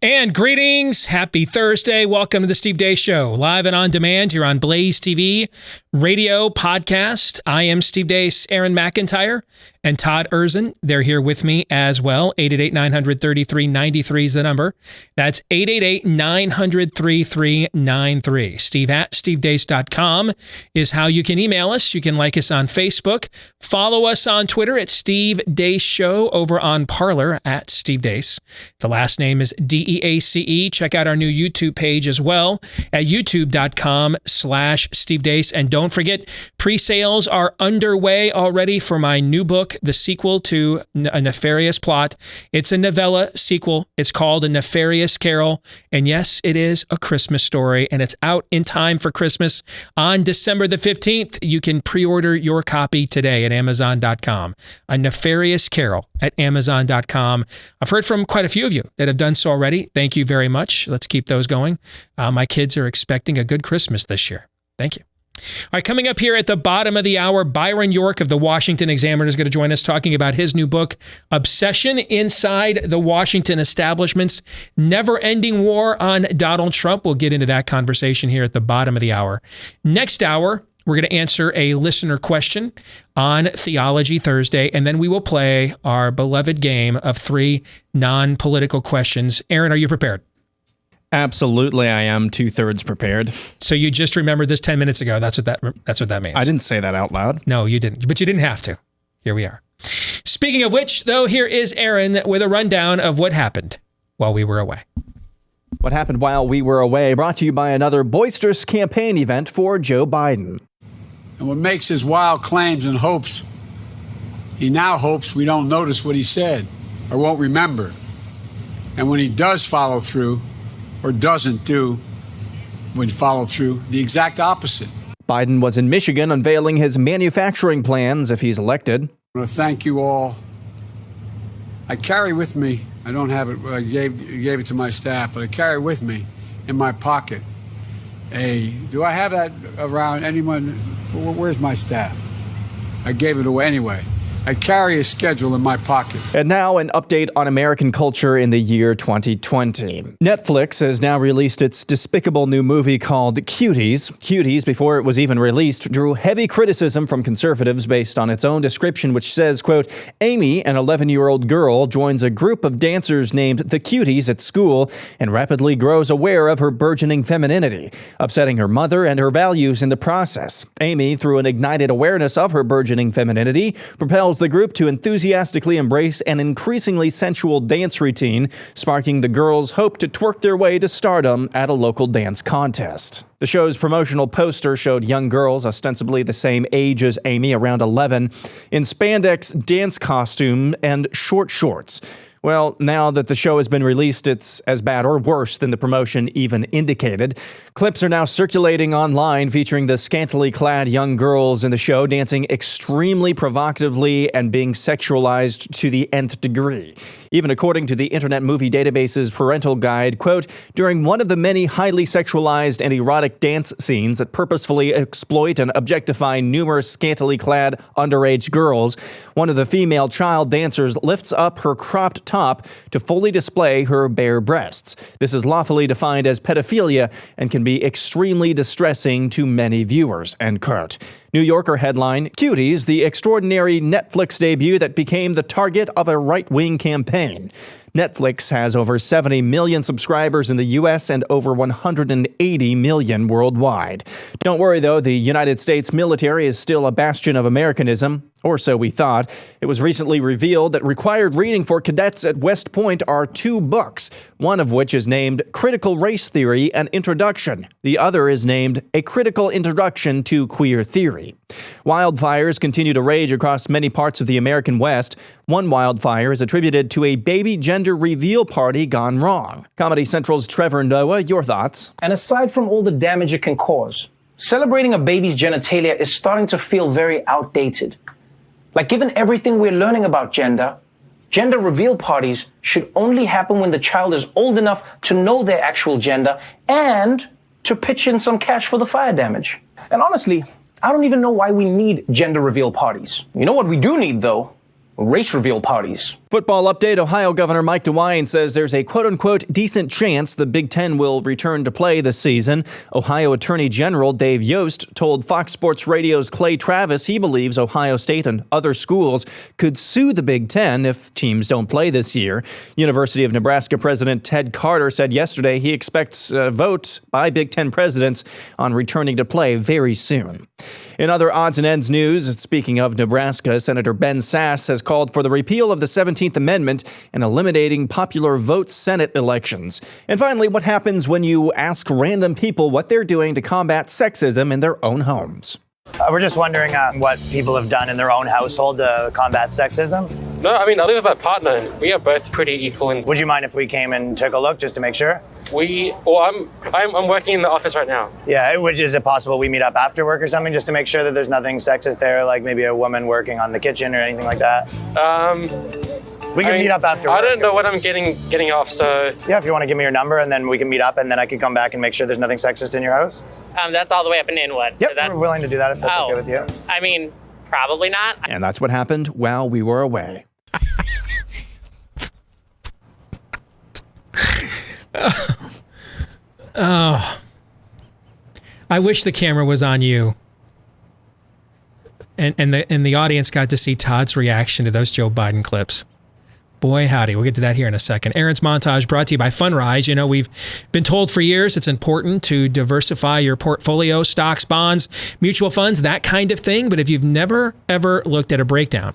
And greetings. Happy Thursday. Welcome to the Steve Deace Show, live and on demand here on BlazeTV, radio, podcast. I am Steve Deace, Aaron McIntyre, and Todd Erzin. They're here with me as well. 888-900-3393 is the number. That's 888-900-3393. Steve@stevedeace.com is how you can email us. You can like us on Facebook. Follow us on Twitter at Steve Deace Show, over on Parler at Steve Deace. The last name is Deace. Check out our new YouTube page as well at youtube.com/Steve Deace. And don't forget, pre-sales are underway already for my new book, the sequel to A Nefarious Plot. It's a novella sequel. It's called A Nefarious Carol. And yes, it is a Christmas story, and it's out in time for Christmas on December the 15th. You can pre-order your copy today at Amazon.com. A Nefarious Carol at Amazon.com. I've heard from quite a few of you that have done so already. Thank you very much. Let's keep those going. My kids are expecting a good Christmas this year. Thank you. All right, coming up here at the bottom of the hour, Byron York of the Washington Examiner is going to join us talking about his new book, Obsession Inside the Washington Establishment's Never-Ending War on Donald Trump. We'll get into that conversation here at the bottom of the hour. Next hour, we're going to answer a listener question on Theology Thursday, and then we will play our beloved game of 3 non-political questions. Aaron, are you prepared? Absolutely, I am 2/3 prepared. So you just remembered this 10 minutes ago. That's what that means. I didn't say that out loud. No, you didn't. But you didn't have to. Here we are. Speaking of which, though, here is Aaron with a rundown of what happened while we were away. What happened while we were away, brought to you by another boisterous campaign event for Joe Biden. And what makes his wild claims and hopes, he now hopes we don't notice what he said or won't remember. And when he does follow through, or doesn't do, when follow through, the exact opposite. Biden was in Michigan unveiling his manufacturing plans if he's elected. I want to thank you all. I carry with me, I don't have it, I gave it to my staff, but I carry with me in my pocket do I have that around anyone? Where's my staff? I gave it away anyway. I carry a schedule in my pocket. And now an update on American culture in the year 2020. Netflix has now released its despicable new movie called Cuties. Cuties, before it was even released, drew heavy criticism from conservatives based on its own description, which says, quote, Amy, an 11-year-old girl, joins a group of dancers named the Cuties at school and rapidly grows aware of her burgeoning femininity, upsetting her mother and her values in the process. Amy, through an ignited awareness of her burgeoning femininity, propels the group to enthusiastically embrace an increasingly sensual dance routine, sparking the girls' hope to twerk their way to stardom at a local dance contest. The show's promotional poster showed young girls, ostensibly the same age as Amy, around 11, in spandex dance costume and short shorts. Well, now that the show has been released, it's as bad or worse than the promotion even indicated. Clips are now circulating online featuring the scantily clad young girls in the show dancing extremely provocatively and being sexualized to the nth degree. Even according to the Internet Movie Database's parental guide, quote, during one of the many highly sexualized and erotic dance scenes that purposefully exploit and objectify numerous scantily clad underage girls, one of the female child dancers lifts up her cropped top to fully display her bare breasts. This is lawfully defined as pedophilia and can be extremely distressing to many viewers, end quote. New Yorker headline, Cuties, the extraordinary Netflix debut that became the target of a right-wing campaign. Netflix has over 70 million subscribers in the U.S. and over 180 million worldwide. Don't worry, though, the United States military is still a bastion of Americanism, or so we thought. It was recently revealed that required reading for cadets at West Point are 2 books, one of which is named Critical Race Theory and Introduction. The other is named A Critical Introduction to Queer Theory. Wildfires continue to rage across many parts of the American West. One wildfire is attributed to a baby gender reveal party gone wrong. Comedy Central's Trevor Noah, your thoughts? And aside from all the damage it can cause, celebrating a baby's genitalia is starting to feel very outdated. Like, given everything we're learning about gender reveal parties should only happen when the child is old enough to know their actual gender and to pitch in some cash for the fire damage. And honestly, I don't even know why we need gender reveal parties. You know what we do need, though? race reveal parties. Football update. Ohio Governor Mike DeWine says there's a quote-unquote decent chance the Big Ten will return to play this season. Ohio Attorney General Dave Yost told Fox Sports Radio's Clay Travis he believes Ohio State and other schools could sue the Big Ten if teams don't play this year. University of Nebraska President Ted Carter said yesterday he expects a vote by Big Ten presidents on returning to play very soon. In other odds and ends news, speaking of Nebraska, Senator Ben Sasse has called for the repeal of the 17th Amendment and eliminating popular vote Senate elections. And finally, what happens when you ask random people what they're doing to combat sexism in their own homes? We're just wondering what people have done in their own household to combat sexism. No, I mean, I live with my partner, and we are both pretty equal. Would you mind if we came and took a look just to make sure? I'm working in the office right now. Yeah, is it possible we meet up after work or something just to make sure that there's nothing sexist there, like maybe a woman working on the kitchen or anything like that? We can meet up after work. I don't know what I'm getting off, so... Yeah, if you want to give me your number and then we can meet up and then I can come back and make sure there's nothing sexist in your house. That's all the way up in Inwood. Yep, so that's... we're willing to do that if that's okay with you. I mean, probably not. And that's what happened while we were away. Oh, I wish the camera was on you, and the audience got to see Todd's reaction to those Joe Biden clips. Boy, howdy. We'll get to that here in a second. Aaron's Montage brought to you by Fundrise. You know, we've been told for years it's important to diversify your portfolio, stocks, bonds, mutual funds, that kind of thing. But if you've never, ever looked at a breakdown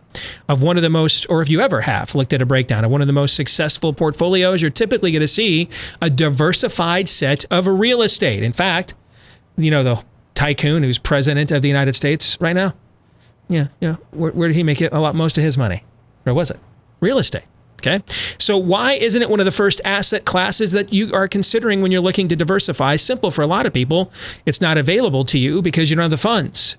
of one of the most, or if you ever have looked at a breakdown of one of the most successful portfolios, you're typically going to see a diversified set of real estate. In fact, you know, the tycoon who's president of the United States right now? Yeah. Where did he make most of his money? Where was it? Real estate. Okay. So why isn't it one of the first asset classes that you are considering when you're looking to diversify? Simple for a lot of people. It's not available to you because you don't have the funds.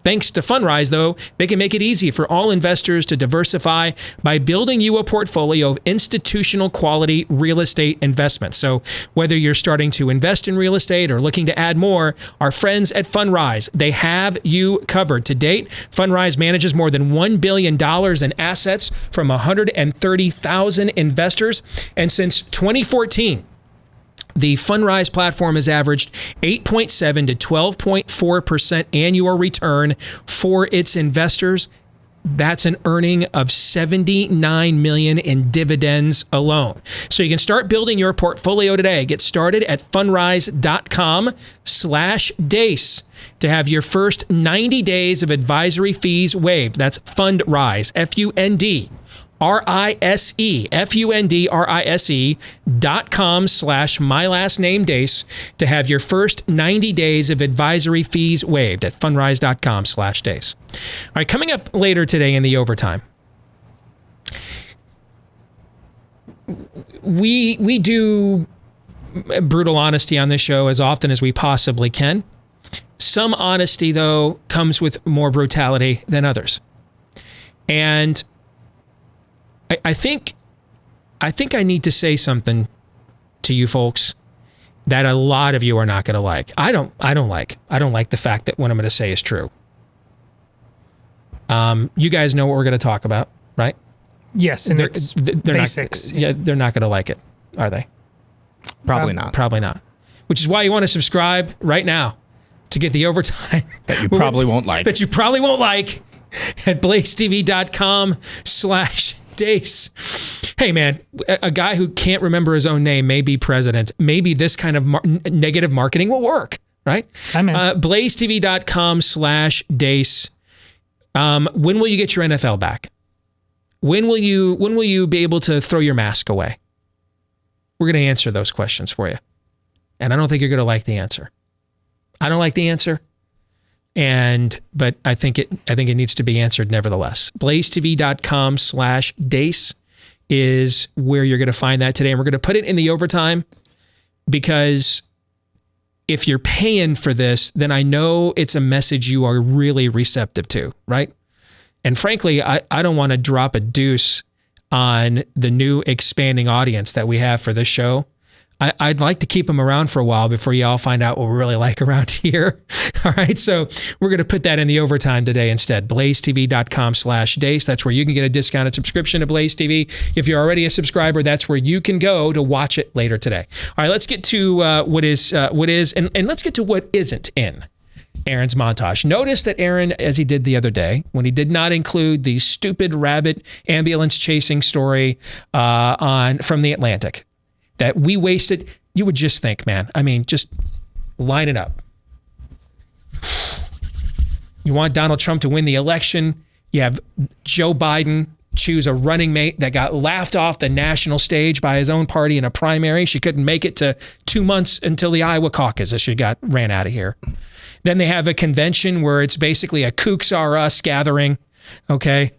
Thanks to Fundrise, though, they can make it easy for all investors to diversify by building you a portfolio of institutional quality real estate investments. So whether you're starting to invest in real estate or looking to add more, our friends at Fundrise, they have you covered. To date, Fundrise manages more than $1 billion in assets from 130,000 investors. And since 2014, the Fundrise platform has averaged 8.7 to 12.4% annual return for its investors. That's an earning of $79 million in dividends alone. So you can start building your portfolio today. Get started at fundrise.com/Deace to have your first 90 days of advisory fees waived. That's Fundrise, FundRise.com/my last name Deace to have your first 90 days of advisory fees waived at fundrise.com/Deace. All right, coming up later today in the overtime, we do brutal honesty on this show as often as we possibly can. Some honesty, though, comes with more brutality than others. And I think I need to say something to you folks that a lot of you are not going to like. I don't like the fact that what I'm going to say is true. You guys know what we're going to talk about, right? Yes, and it's basics. They're not going to like it, are they? Probably not. Probably not. Which is why you want to subscribe right now to get the overtime that you probably won't like. That you probably won't like at blazetv.com/Deace. Hey, man, a guy who can't remember his own name may be president. Maybe this kind of negative marketing will work, right? blazetv.com/Deace. When will you get your NFL back? When will you be able to throw your mask away? We're going to answer those questions for you. And I don't think you're going to like the answer. I don't like the answer. But I think it needs to be answered nevertheless. blazetv.com/Deace is where you're going to find that today. And we're going to put it in the overtime because if you're paying for this, then I know it's a message you are really receptive to, right? And frankly, I don't want to drop a deuce on the new expanding audience that we have for this show. I'd like to keep him around for a while before you all find out what we really like around here. All right, so we're going to put that in the overtime today instead. BlazeTV.com/Deace. That's where you can get a discounted subscription to Blaze TV. If you're already a subscriber, that's where you can go to watch it later today. All right, let's get to what is, and let's get to what isn't in Aaron's montage. Notice that Aaron, as he did the other day, when he did not include the stupid rabbit ambulance chasing story from the Atlantic, that we wasted, you would just think, man, I mean, just line it up. You want Donald Trump to win the election. You have Joe Biden choose a running mate that got laughed off the national stage by his own party in a primary. She couldn't make it to 2 months until the Iowa caucus as she ran out of here. Then they have a convention where it's basically a Kooks R Us gathering, okay?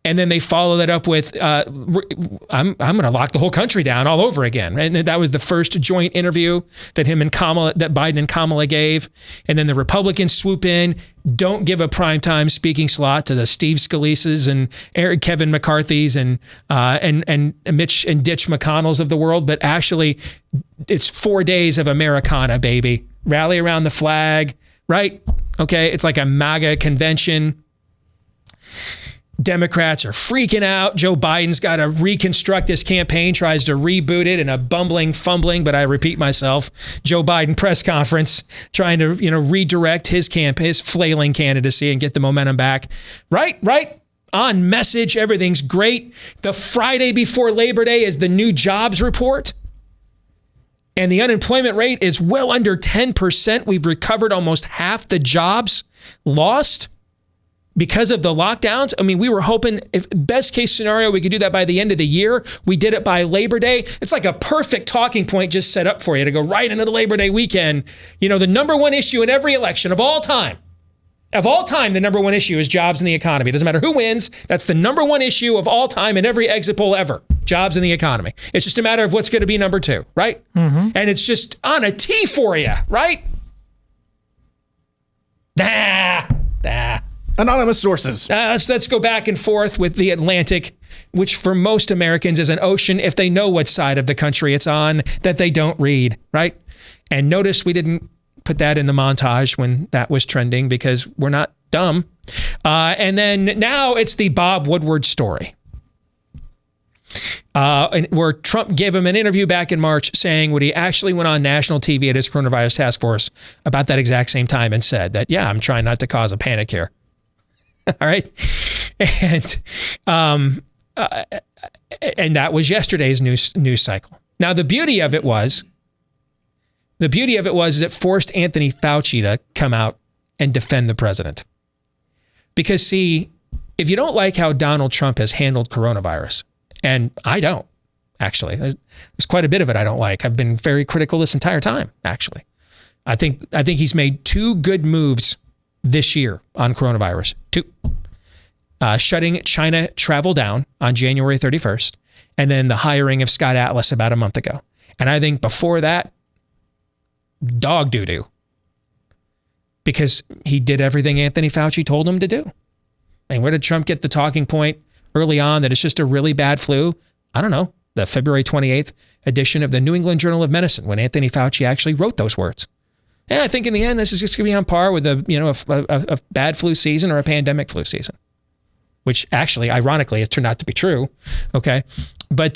And then they follow that up with, I'm going to lock the whole country down all over again. And that was the first joint interview that that Biden and Kamala gave. And then the Republicans swoop in, don't give a primetime speaking slot to the Steve Scalise's and Kevin McCarthy's and Mitch and Ditch McConnell's of the world. But actually, it's 4 days of Americana, baby. Rally around the flag, right? Okay, it's like a MAGA convention. Democrats are freaking out. Joe Biden's got to reconstruct his campaign, tries to reboot it in a fumbling, but I repeat myself, Joe Biden press conference, trying to, redirect his flailing candidacy and get the momentum back. Right. On message. Everything's great. The Friday before Labor Day is the new jobs report. And the unemployment rate is well under 10%. We've recovered almost half the jobs lost because of the lockdowns. I mean, we were hoping, if best case scenario, we could do that by the end of the year. We did it by Labor Day. It's like a perfect talking point just set up for you to go right into the Labor Day weekend. The number one issue in every election of all time, the number one issue is jobs and the economy. It doesn't matter who wins. That's the number one issue of all time in every exit poll ever. Jobs and the economy. It's just a matter of what's going to be number two, right? Mm-hmm. And it's just on a tee for you, right? Anonymous sources. Let's go back and forth with the Atlantic, which for most Americans is an ocean if they know what side of the country it's on that they don't read, right? And notice we didn't put that in the montage when that was trending because we're not dumb. And then now it's the Bob Woodward story. Where Trump gave him an interview back in March saying what he actually went on national TV at his coronavirus task force about that exact same time and said that, yeah, I'm trying not to cause a panic here. All right. And that was yesterday's news cycle. Now, the beauty of it was it forced Anthony Fauci to come out and defend the president. Because, see, if you don't like how Donald Trump has handled coronavirus, and I don't, actually, there's quite a bit of it I don't like. I've been very critical this entire time, actually. I think he's made two good moves this year on coronavirus. Two. Shutting China travel down on January 31st, and then the hiring of Scott Atlas about a month ago. And I think before that, dog doo-doo. Because he did everything Anthony Fauci told him to do. And where did Trump get the talking point early on that it's just a really bad flu? I don't know. The February 28th edition of the New England Journal of Medicine, when Anthony Fauci actually wrote those words. And I think in the end, this is just going to be on par with a bad flu season or a pandemic flu season, which actually, ironically, has turned out to be true. Okay. But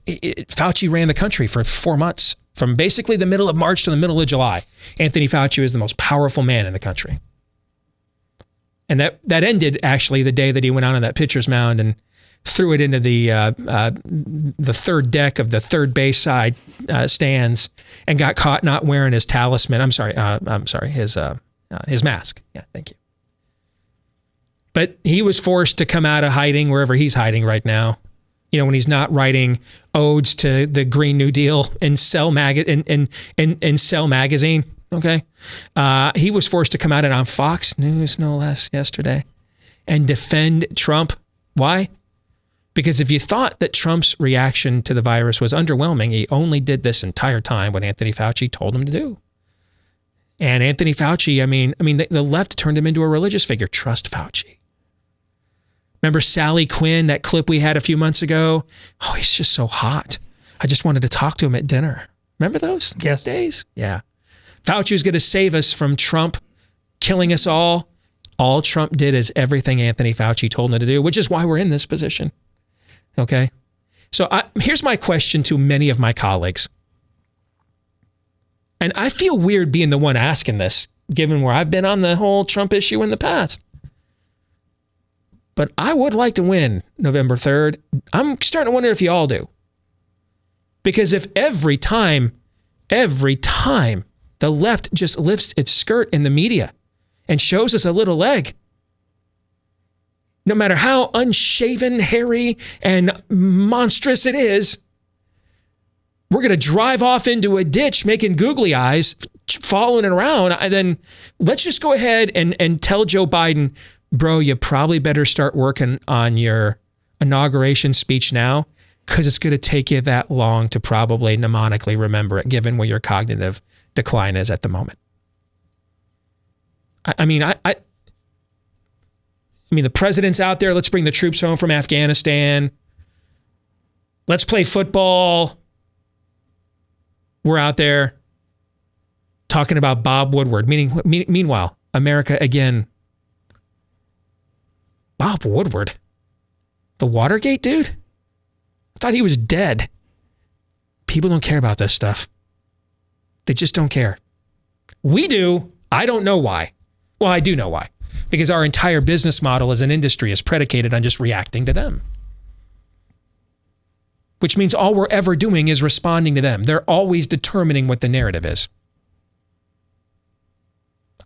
Fauci ran the country for 4 months, from basically the middle of March to the middle of July. Anthony Fauci was the most powerful man in the country. And that ended actually the day that he went out on that pitcher's mound and threw it into the third deck of the third base side stands and got caught not wearing his talisman. His mask. Yeah, thank you. But he was forced to come out of hiding wherever he's hiding right now. When he's not writing odes to the Green New Deal in Cell magazine. Okay, he was forced to come out and on Fox News, no less, yesterday, and defend Trump. Why? Because if you thought that Trump's reaction to the virus was underwhelming, he only did this entire time what Anthony Fauci told him to do. And Anthony Fauci, the left turned him into a religious figure. Trust Fauci. Remember Sally Quinn, that clip we had a few months ago? Oh, he's just so hot. I just wanted to talk to him at dinner. Remember those days? Yeah. Fauci was going to save us from Trump killing us all. All Trump did is everything Anthony Fauci told him to do, which is why we're in this position. Okay? So here's my question to many of my colleagues. And I feel weird being the one asking this, given where I've been on the whole Trump issue in the past. But I would like to win November 3rd. I'm starting to wonder if you all do. Because if every time the left just lifts its skirt in the media and shows us a little leg, no matter how unshaven, hairy, and monstrous it is, we're going to drive off into a ditch making googly eyes, following it around. And then let's just go ahead and tell Joe Biden, bro, you probably better start working on your inauguration speech now, because it's going to take you that long to probably mnemonically remember it, given where your cognitive decline is at the moment. I mean, the president's out there. Let's bring the troops home from Afghanistan. Let's play football. We're out there talking about Bob Woodward. Meanwhile, America again. Bob Woodward, the Watergate dude? I thought he was dead. People don't care about this stuff. They just don't care. We do. I don't know why. Well, I do know why. Because our entire business model as an industry is predicated on just reacting to them. Which means all we're ever doing is responding to them. They're always determining what the narrative is.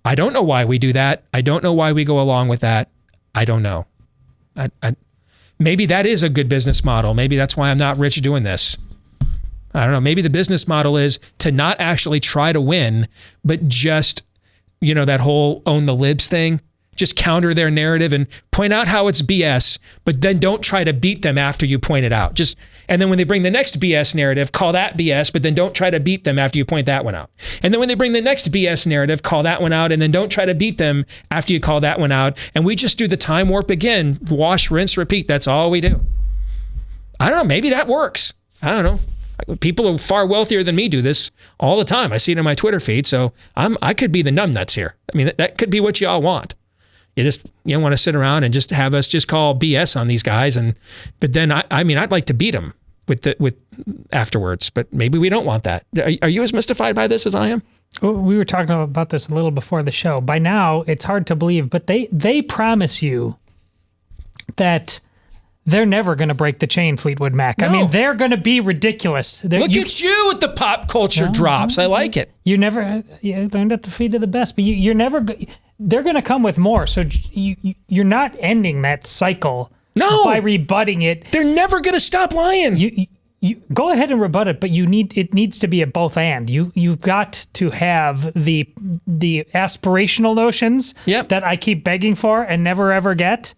I don't know why we do that. I don't know why we go along with that. I don't know. Maybe that is a good business model. Maybe that's why I'm not rich doing this. I don't know. Maybe the business model is to not actually try to win, but just, that whole own the libs thing. Just counter their narrative and point out how it's BS, but then don't try to beat them after you point it out. And then when they bring the next BS narrative, call that BS, but then don't try to beat them after you point that one out. And then when they bring the next BS narrative, call that one out, and then don't try to beat them after you call that one out. And we just do the time warp again. Wash, rinse, repeat. That's all we do. I don't know. Maybe that works. I don't know. People who are far wealthier than me do this all the time. I see it in my Twitter feed. So I could be the numbnuts here. I mean, that could be what you all want. You want to sit around and just have us just call BS on these guys, but then I'd like to beat them with afterwards. But maybe we don't want that. Are you as mystified by this as I am? We were talking about this a little before the show. By now, it's hard to believe, but they promise you that they're never going to break the chain, Fleetwood Mac. No. I mean, they're going to be ridiculous. Look at you with the pop culture drops. I like it. You learned at the feet of the best, but you're never. They're going to come with more. So you're not ending that cycle by rebutting it. They're never going to stop lying. You go ahead and rebut it, but it needs to be a both and. You've got to have the aspirational notions that I keep begging for and never ever get.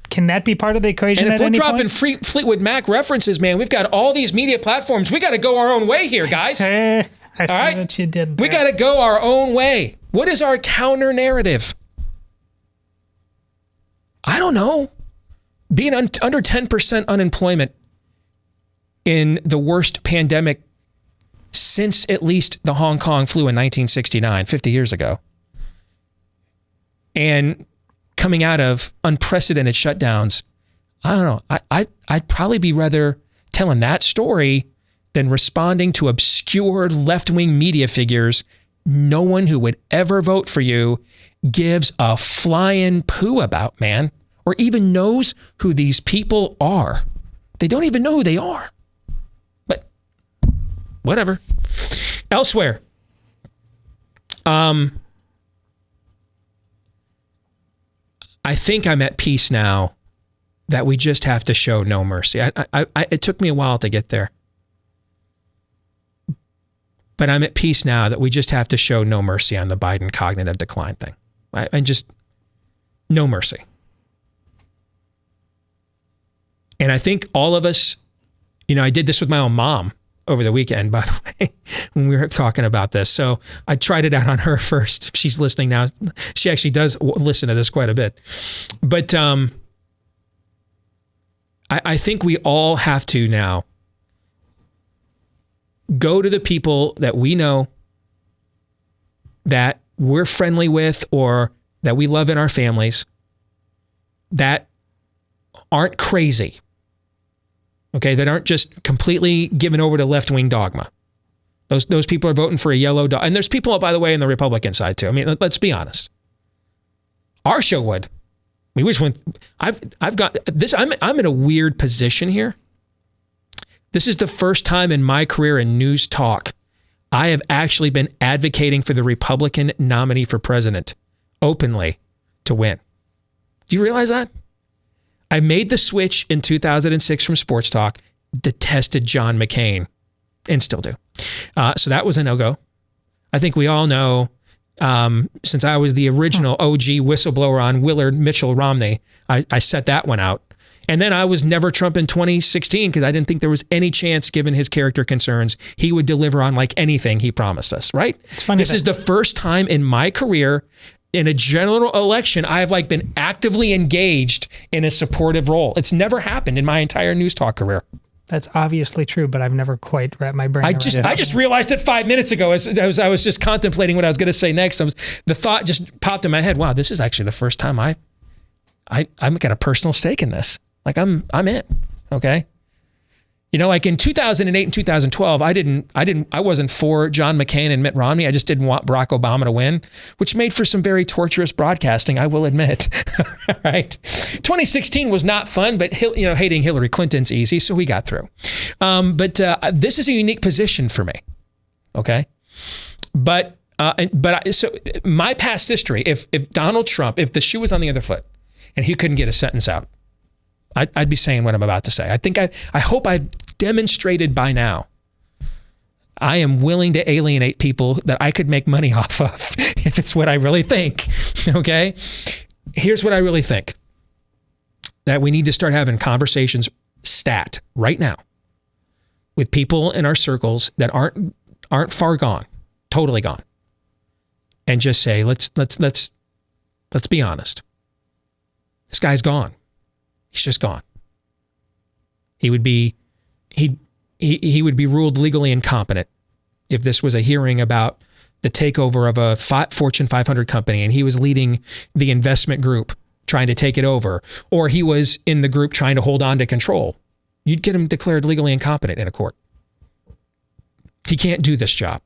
Can that be part of the equation? And if we're dropping Fleetwood Mac references, man, we've got all these media platforms. We got to go our own way here, guys. I see what you did there. We got to go our own way. What is our counter narrative? I don't know. Being under 10% unemployment in the worst pandemic since at least the Hong Kong flu in 1969, 50 years ago. And coming out of unprecedented shutdowns, I don't know. I'd probably be rather telling that story than responding to obscure left-wing media figures no one who would ever vote for you gives a flying poo about, man, or even knows who these people are. They don't even know who they are. But whatever. Elsewhere, I think I'm at peace now that we just have to show no mercy. It took me a while to get there. But I'm at peace now that we just have to show no mercy on the Biden cognitive decline thing. And just no mercy. And I think all of us, I did this with my own mom over the weekend, by the way, when we were talking about this. So I tried it out on her first. She's listening now. She actually does listen to this quite a bit. But I think we all have to now go to the people that we know, that we're friendly with, or that we love in our families, that aren't crazy, okay, that aren't just completely given over to left-wing dogma. Those people are voting for a yellow dog. And there's people, by the way, in the Republican side too. I mean, let's be honest. Our show would. We wish when I've got this. I'm in a weird position here. This is the first time in my career in news talk I have actually been advocating for the Republican nominee for president openly to win. Do you realize that? I made the switch in 2006 from sports talk, detested John McCain, and still do. So that was a no-go. I think we all know, since I was the original OG whistleblower on Willard Mitchell Romney, I set that one out. And then I was never Trump in 2016 because I didn't think there was any chance, given his character concerns, he would deliver on like anything he promised us, right? It's funny. This is the first time in my career in a general election I have like been actively engaged in a supportive role. It's never happened in my entire news talk career. That's obviously true, but I've never quite wrapped my brain around it. I just realized it 5 minutes ago as I was just contemplating what I was going to say next. The thought just popped in my head. Wow, this is actually the first time I'm got a personal stake in this. Like I'm in. Okay. You know, like in 2008 and 2012, I wasn't for John McCain and Mitt Romney. I just didn't want Barack Obama to win, which made for some very torturous broadcasting, I will admit. Right. 2016 was not fun, but hating Hillary Clinton's easy, so we got through. But this is a unique position for me. Okay. But so my past history, if Donald Trump, if the shoe was on the other foot and he couldn't get a sentence out, I'd be saying what I'm about to say. I hope I've demonstrated by now I am willing to alienate people that I could make money off of if it's what I really think. Okay? Here's what I really think. That we need to start having conversations right now with people in our circles that aren't far gone, totally gone. And just say, let's be honest. This guy's gone. He's just gone. He would be ruled legally incompetent if this was a hearing about the takeover of a Fortune 500 company and he was leading the investment group trying to take it over, or he was in the group trying to hold on to control. You'd get him declared legally incompetent in a court. He can't do this job.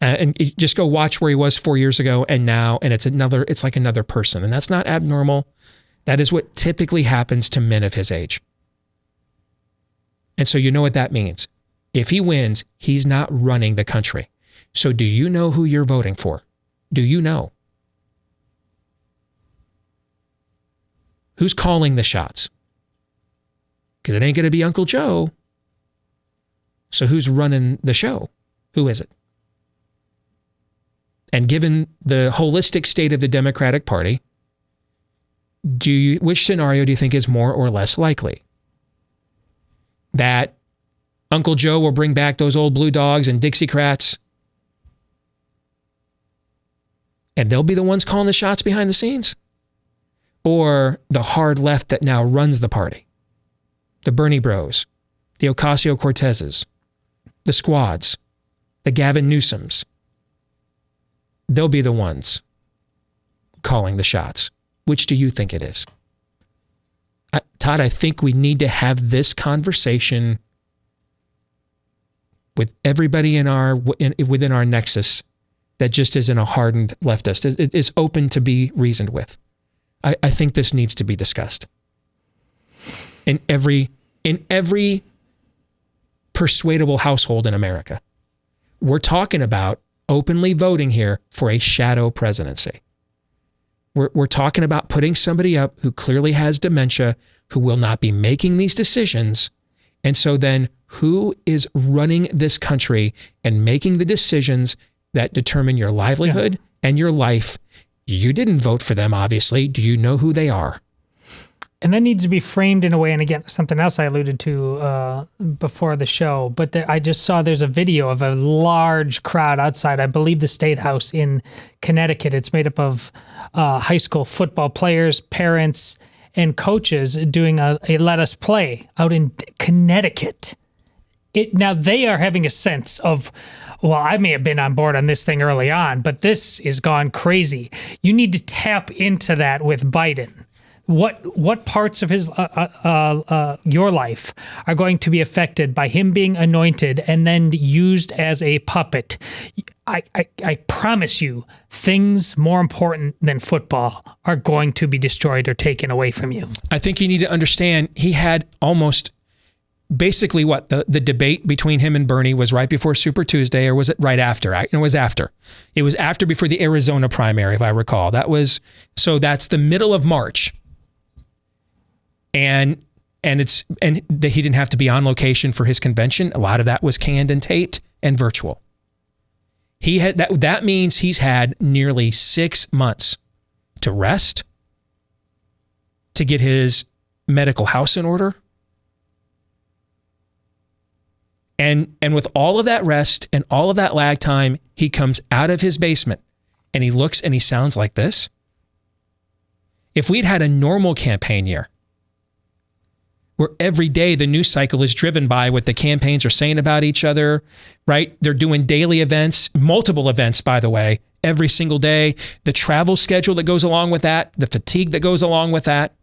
And just go watch where he was 4 years ago and now, and it's like another person. And that's not abnormal. That is what typically happens to men of his age. And so you know what that means. If he wins, he's not running the country. So do you know who you're voting for? Do you know? Who's calling the shots? Because it ain't going to be Uncle Joe. So who's running the show? Who is it? And given the holistic state of the Democratic Party, which scenario do you think is more or less likely? That Uncle Joe will bring back those old blue dogs and Dixiecrats, and they'll be the ones calling the shots behind the scenes? Or the hard left that now runs the party? The Bernie Bros, the Ocasio-Cortezes, the Squads, the Gavin Newsoms. They'll be the ones calling the shots. Which do you think it is? Todd, I think we need to have this conversation with everybody within our nexus that just isn't a hardened leftist, is open to be reasoned with. I think this needs to be discussed. In every persuadable household in America. We're talking about openly voting here for a shadow presidency. We're talking about putting somebody up who clearly has dementia, who will not be making these decisions. And so then who is running this country and making the decisions that determine your livelihood and your life? You didn't vote for them, obviously. Do you know who they are? And that needs to be framed in a way, and again, something else I alluded to before the show, but I just saw there's a video of a large crowd outside, I believe the State House in Connecticut. It's made up of high school football players, parents, and coaches doing a let us play out in Connecticut. Now they are having a sense of, well, I may have been on board on this thing early on, but this is gone crazy. You need to tap into that with Biden. What parts of his your life are going to be affected by him being anointed and then used as a puppet? I promise you, things more important than football are going to be destroyed or taken away from you. I think you need to understand he had almost basically what the debate between him and Bernie was right before Super Tuesday, or was it right after? It was after. It was after before the Arizona primary, if I recall. That's the middle of March. And he didn't have to be on location for his convention. A lot of that was canned and taped and virtual. He had that means he's had nearly 6 months to rest, to get his medical house in order. And with all of that rest and all of that lag time, he comes out of his basement and he looks and he sounds like this. If we'd had a normal campaign year, where every day the news cycle is driven by what the campaigns are saying about each other, right? They're doing daily events, multiple events, by the way, every single day. The travel schedule that goes along with that, the fatigue that goes along with that,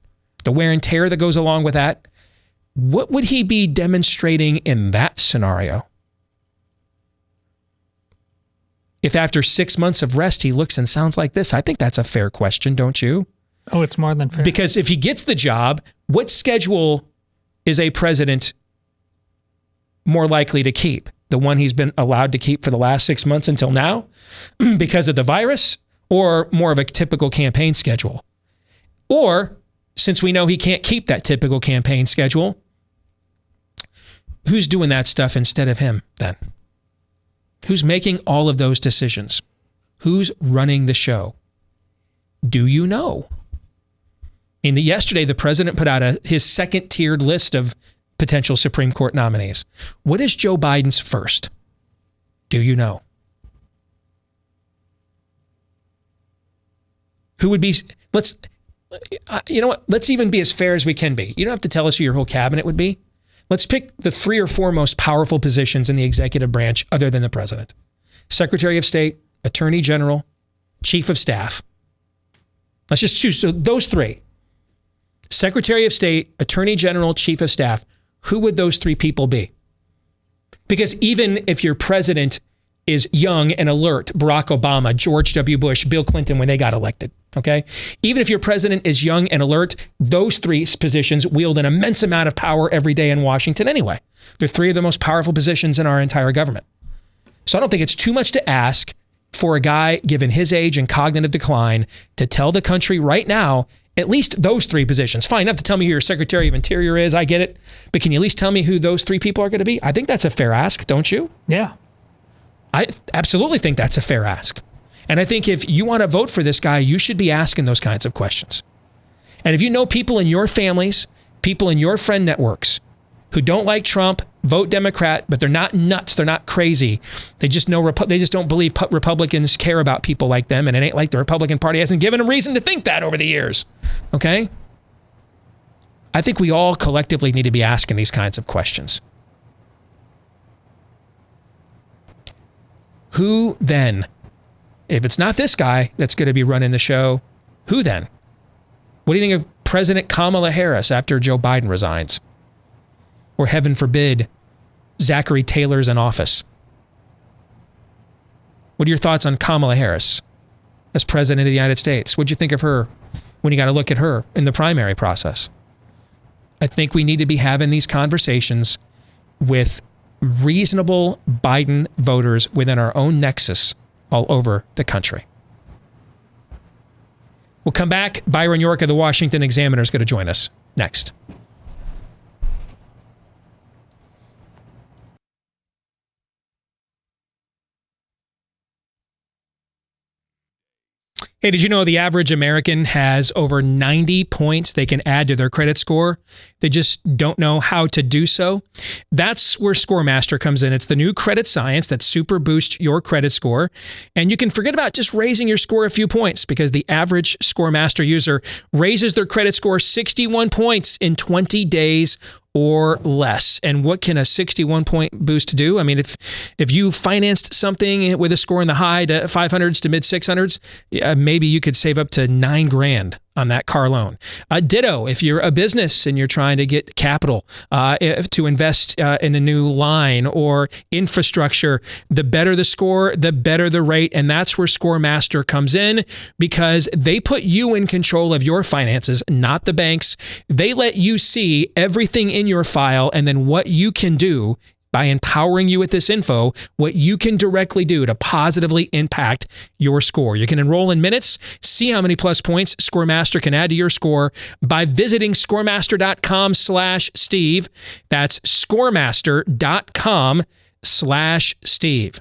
the wear and tear that goes along with that. What would he be demonstrating in that scenario? If after 6 months of rest, he looks and sounds like this, I think that's a fair question, don't you? Oh, it's more than fair. Because if he gets the job, what schedule is a president more likely to keep? The one he's been allowed to keep for the last 6 months until now because of the virus, or more of a typical campaign schedule? Or, since we know he can't keep that typical campaign schedule, who's doing that stuff instead of him then? Who's making all of those decisions? Who's running the show? Do you know? Yesterday, the president put out his second-tiered list of potential Supreme Court nominees. What is Joe Biden's first? Do you know? Who would be? You know what? Let's even be as fair as we can be. You don't have to tell us who your whole cabinet would be. Let's pick the 3 or 4 most powerful positions in the executive branch other than the president. Secretary of State, Attorney General, Chief of Staff. Let's just choose those 3. Secretary of State, Attorney General, Chief of Staff. Who would those 3 people be? Because even if your president is young and alert, Barack Obama, George W. Bush, Bill Clinton when they got elected, okay? Even if your president is young and alert, those 3 positions wield an immense amount of power every day in Washington anyway. They're 3 of the most powerful positions in our entire government. So I don't think it's too much to ask for a guy, given his age and cognitive decline, to tell the country right now at least those 3 positions. Fine enough to tell me who your Secretary of Interior is, I get it. But can you at least tell me who those 3 people are going to be? I think that's a fair ask, don't you? Yeah. I absolutely think that's a fair ask. And I think if you want to vote for this guy, you should be asking those kinds of questions. And if you know people in your families, people in your friend networks who don't like Trump, vote Democrat, but they're not nuts, they're not crazy. They just don't believe Republicans care about people like them, and it ain't like the Republican Party hasn't given them reason to think that over the years. Okay? I think we all collectively need to be asking these kinds of questions. Who then, if it's not this guy that's going to be running the show, who then? What do you think of President Kamala Harris after Joe Biden resigns? Or heaven forbid, Zachary Taylor's in office? What are your thoughts on Kamala Harris as president of the United States? What'd you think of her when you got to look at her in the primary process? I think we need to be having these conversations with reasonable Biden voters within our own nexus all over the country. We'll come back. Byron York of the Washington Examiner is going to join us next. Hey, did you know the average American has over 90 points they can add to their credit score? They just don't know how to do so. That's where ScoreMaster comes in. It's the new credit science that super boosts your credit score. And you can forget about just raising your score a few points because the average ScoreMaster user raises their credit score 61 points in 20 days or less. And what can a 61-point boost do? I mean, if you financed something with a score in the high to 500s to mid 600s, maybe you could save up to $9,000 on that car loan. Ditto, if you're a business and you're trying to get capital to invest in a new line or infrastructure, the better the score, the better the rate. And that's where ScoreMaster comes in because they put you in control of your finances, not the banks. They let you see everything in your file and then what you can do by empowering you with this info, what you can directly do to positively impact your score. You can enroll in minutes, see how many plus points ScoreMaster can add to your score by visiting scoremaster.com/Steve. That's scoremaster.com/Steve.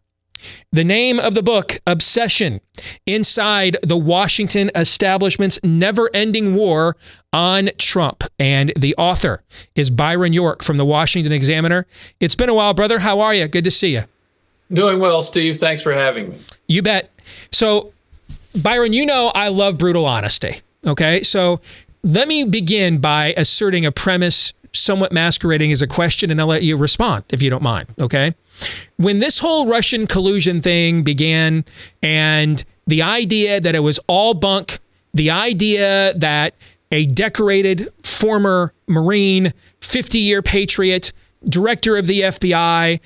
The name of the book, Obsession, Inside the Washington Establishment's Never-Ending War on Trump. And the author is Byron York from the Washington Examiner. It's been a while, brother. How are you? Good to see you. Doing well, Steve. Thanks for having me. You bet. So, Byron, you know I love brutal honesty, okay? So let me begin by asserting a premise somewhat masquerading as a question, and I'll let you respond if you don't mind, okay? When this whole Russian collusion thing began and the idea that it was all bunk, the idea that a decorated former Marine, 50-year patriot, director of the FBI,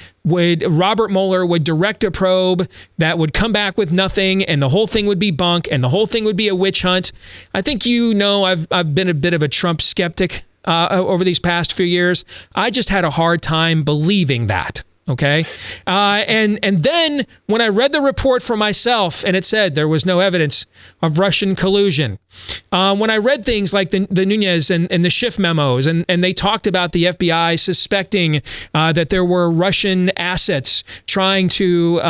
Robert Mueller would direct a probe that would come back with nothing and the whole thing would be bunk and the whole thing would be a witch hunt. I think you know I've been a bit of a Trump skeptic over these past few years. I just had a hard time believing that. Okay. And then when I read the report for myself and it said there was no evidence of Russian collusion, when I read things like the Nunez and the Schiff memos, and they talked about the FBI suspecting that there were Russian assets trying to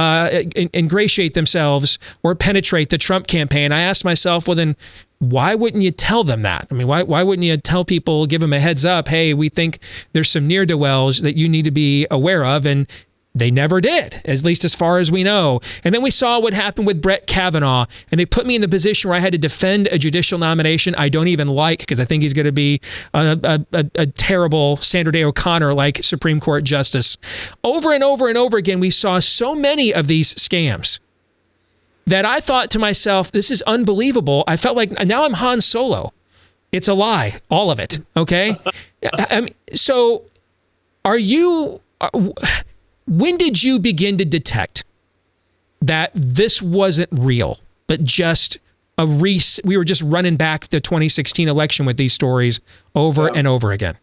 ingratiate themselves or penetrate the Trump campaign, I asked myself, well, then why wouldn't you tell them that? I mean, why wouldn't you tell people, give them a heads up, hey, we think there's some ne'er-do-wells that you need to be aware of, and they never did, at least as far as we know. And then we saw what happened with Brett Kavanaugh, and they put me in the position where I had to defend a judicial nomination I don't even like because I think he's going to be a terrible Sandra Day O'Connor-like Supreme Court justice. Over and over and over again, we saw so many of these scams that I thought to myself, this is unbelievable. I felt like now I'm Han Solo. It's a lie, all of it, okay? So when did you begin to detect that this wasn't real, but just we were just running back the 2016 election with these stories over and over again?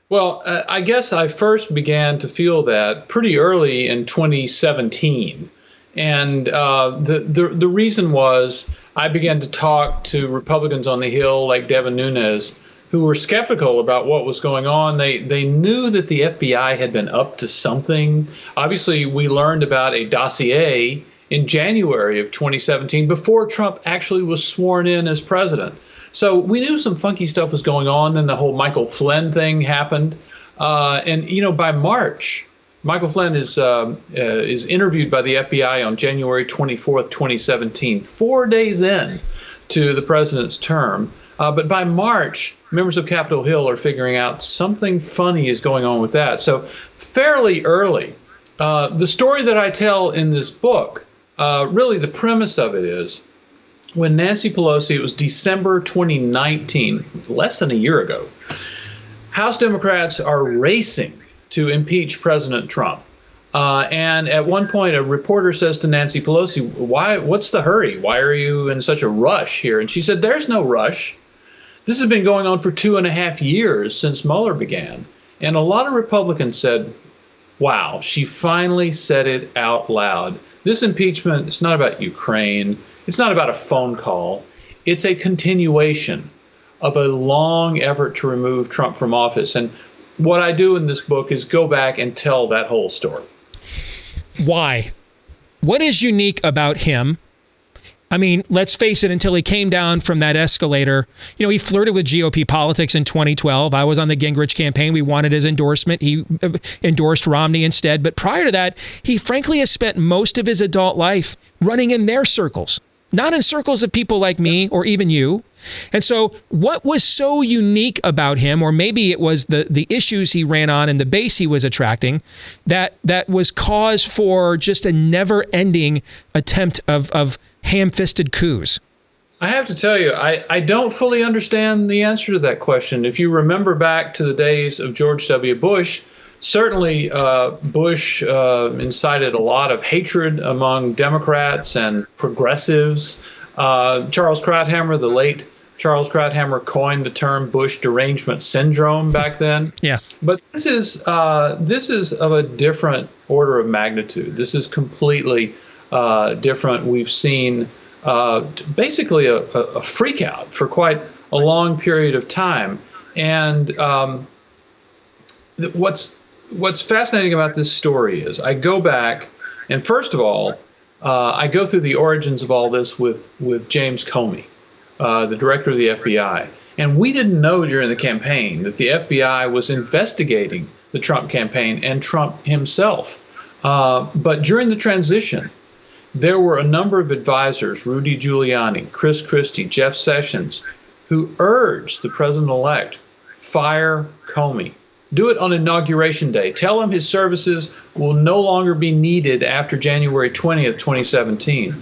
Well, I guess I first began to feel that pretty early in 2017. And the reason was I began to talk to Republicans on the Hill like Devin Nunes who were skeptical about what was going on. They knew that the FBI had been up to something. Obviously, we learned about a dossier in January of 2017 before Trump actually was sworn in as president. So we knew some funky stuff was going on. Then the whole Michael Flynn thing happened. And, you know, by March, Michael Flynn is interviewed by the FBI on January 24th, 2017, 4 days in to the president's term. But by March, members of Capitol Hill are figuring out something funny is going on with that. So fairly early, the story that I tell in this book, really the premise of it is when Nancy Pelosi, it was December 2019, less than a year ago, House Democrats are racing to impeach President Trump. And at one point, a reporter says to Nancy Pelosi, what's the hurry? Why are you in such a rush here? And she said, there's no rush. This has been going on for 2.5 years since Mueller began. And a lot of Republicans said, wow, she finally said it out loud. This impeachment, it's not about Ukraine. It's not about a phone call. It's a continuation of a long effort to remove Trump from office. And what I do in this book is go back and tell that whole story. Why? What is unique about him? I mean, let's face it, until he came down from that escalator, he flirted with GOP politics in 2012. I was on the Gingrich campaign. We wanted his endorsement. He endorsed Romney instead. But prior to that, he frankly has spent most of his adult life running in their circles, not in circles of people like me or even you. And so what was so unique about him, or maybe it was the issues he ran on and the base he was attracting, that was cause for just a never-ending attempt of ham-fisted coups? I have to tell you, I don't fully understand the answer to that question. If you remember back to the days of George W. Bush, certainly Bush incited a lot of hatred among Democrats and progressives. Charles Krauthammer, the late Charles Krauthammer, coined the term Bush derangement syndrome back then. Yeah. But this is of a different order of magnitude. This is completely different. We've seen basically a freak out for quite a long period of time. And what's fascinating about this story is I go back, and first of all, I go through the origins of all this with James Comey, the director of the FBI. And we didn't know during the campaign that the FBI was investigating the Trump campaign and Trump himself. But during the transition, there were a number of advisors, Rudy Giuliani, Chris Christie, Jeff Sessions, who urged the president-elect, fire Comey. Do it on Inauguration Day. Tell him his services will no longer be needed after January 20th, 2017.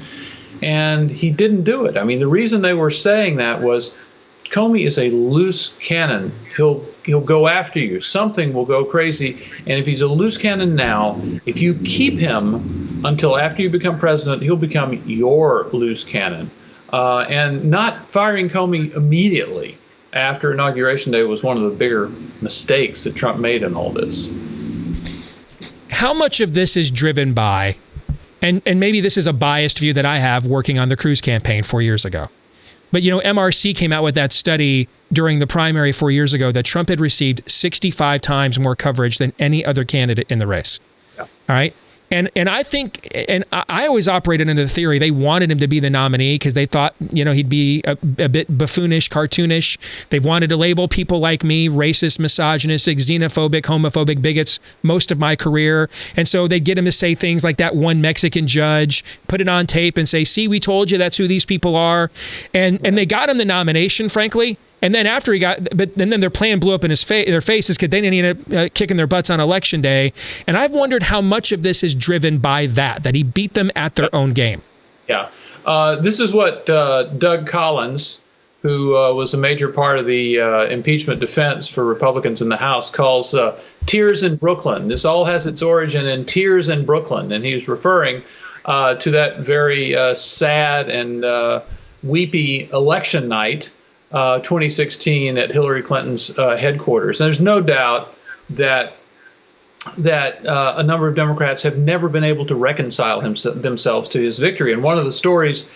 And he didn't do it. I mean, the reason they were saying that was Comey is a loose cannon. He'll go after you. Something will go crazy. And if he's a loose cannon now, if you keep him until after you become president, he'll become your loose cannon. And not firing Comey immediately after Inauguration Day was one of the bigger mistakes that Trump made in all this. How much of this is driven by, and maybe this is a biased view that I have working on the Cruz campaign 4 years ago, but MRC came out with that study during the primary 4 years ago that Trump had received 65 times more coverage than any other candidate in the race. Yeah. All right. And I think, and I always operated under the theory they wanted him to be the nominee because they thought, he'd be a bit buffoonish, cartoonish. They've wanted to label people like me racist, misogynistic, xenophobic, homophobic bigots most of my career. And so they'd get him to say things like that one Mexican judge, put it on tape and say, see, we told you that's who these people are. And they got him the nomination, frankly. And then after then their plan blew up in their faces because they didn't end up kicking their butts on Election Day. And I've wondered how much of this is driven by that he beat them at their own game. Yeah. This is what Doug Collins, who was a major part of the impeachment defense for Republicans in the House, calls tears in Brooklyn. This all has its origin in tears in Brooklyn. And he was referring to that very sad and weepy election night, 2016 at Hillary Clinton's headquarters. And there's no doubt that a number of Democrats have never been able to reconcile themselves to his victory. And one of the stories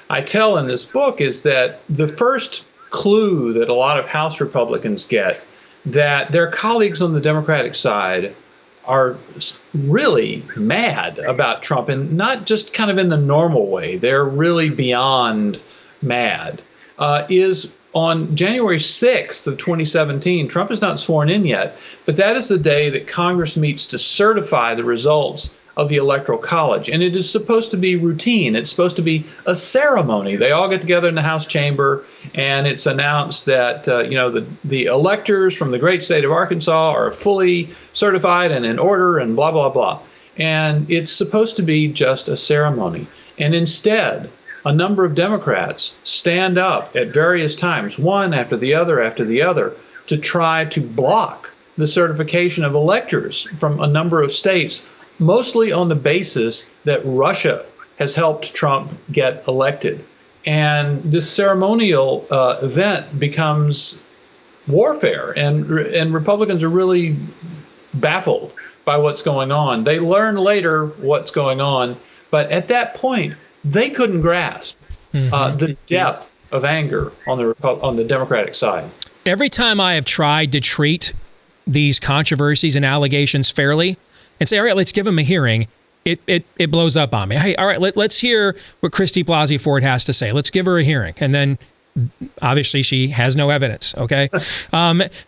I tell in this book is that the first clue that a lot of House Republicans get that their colleagues on the Democratic side are really mad about Trump, and not just kind of in the normal way. They're really beyond mad. Is on January 6th of 2017, Trump is not sworn in yet, but that is the day that Congress meets to certify the results of the Electoral College. And it is supposed to be routine. It's supposed to be a ceremony. They all get together in the House chamber, and it's announced that the electors from the great state of Arkansas are fully certified and in order and blah, blah, blah. And it's supposed to be just a ceremony. And instead, a number of Democrats stand up at various times, one after the other, to try to block the certification of electors from a number of states, mostly on the basis that Russia has helped Trump get elected. And this ceremonial event becomes warfare, and Republicans are really baffled by what's going on. They learn later what's going on, but at that point, they couldn't grasp the depth of anger on the Democratic side. Every time I have tried to treat these controversies and allegations fairly and say, all right, let's give them a hearing, it blows up on me. Hey, all right, let's hear what Christy Blasey Ford has to say. Let's give her a hearing. And then obviously she has no evidence, okay?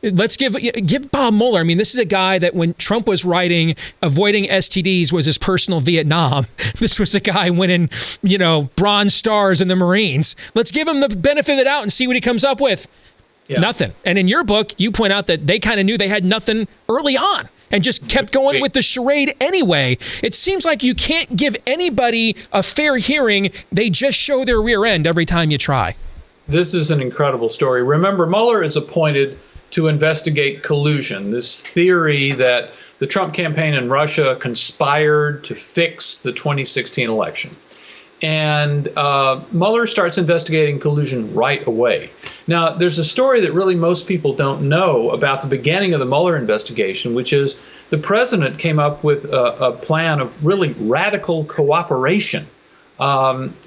Let's give Bob Mueller. I mean, this is a guy that when Trump was writing avoiding STDs was his personal Vietnam. This was a guy winning, Bronze Stars in the Marines. Let's give him the benefit of the doubt and see what he comes up with. Yeah. Nothing. And in your book, you point out that they kind of knew they had nothing early on and just kept going with the charade anyway. It seems like you can't give anybody a fair hearing. They just show their rear end every time you try. This is an incredible story. Remember, Mueller is appointed to investigate collusion, this theory that the Trump campaign in Russia conspired to fix the 2016 election. And Mueller starts investigating collusion right away. Now, there's a story that really most people don't know about the beginning of the Mueller investigation, which is the president came up with a plan of really radical cooperation.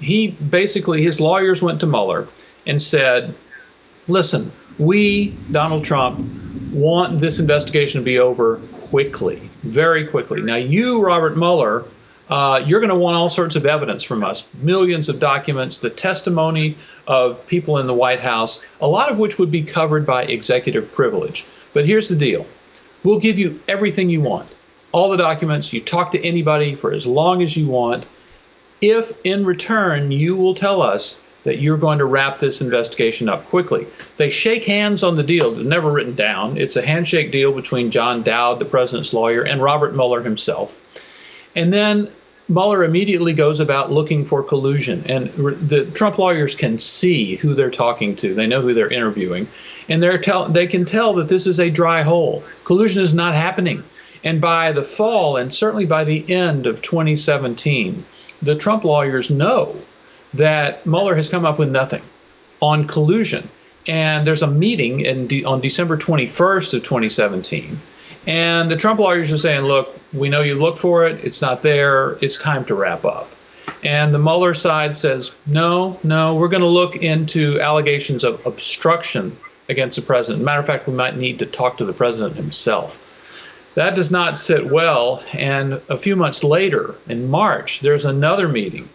His lawyers went to Mueller and said, listen, we, Donald Trump, want this investigation to be over quickly, very quickly. Now, you, Robert Mueller, you're going to want all sorts of evidence from us, millions of documents, the testimony of people in the White House, a lot of which would be covered by executive privilege. But here's the deal. We'll give you everything you want, all the documents. You talk to anybody for as long as you want, if in return you will tell us that you're going to wrap this investigation up quickly. They shake hands on the deal. It's never written down. It's a handshake deal between John Dowd, the president's lawyer, and Robert Mueller himself. And then Mueller immediately goes about looking for collusion. And the Trump lawyers can see who they're talking to. They know who they're interviewing. And they can tell that this is a dry hole. Collusion is not happening. And by the fall, and certainly by the end of 2017, the Trump lawyers know that Mueller has come up with nothing on collusion. And there's a meeting on December 21st of 2017. And the Trump lawyers are saying, look, we know you looked for it. It's not there. It's time to wrap up. And the Mueller side says, no, we're going to look into allegations of obstruction against the president. Matter of fact, we might need to talk to the president himself. That does not sit well. And a few months later, in March, there's another meeting.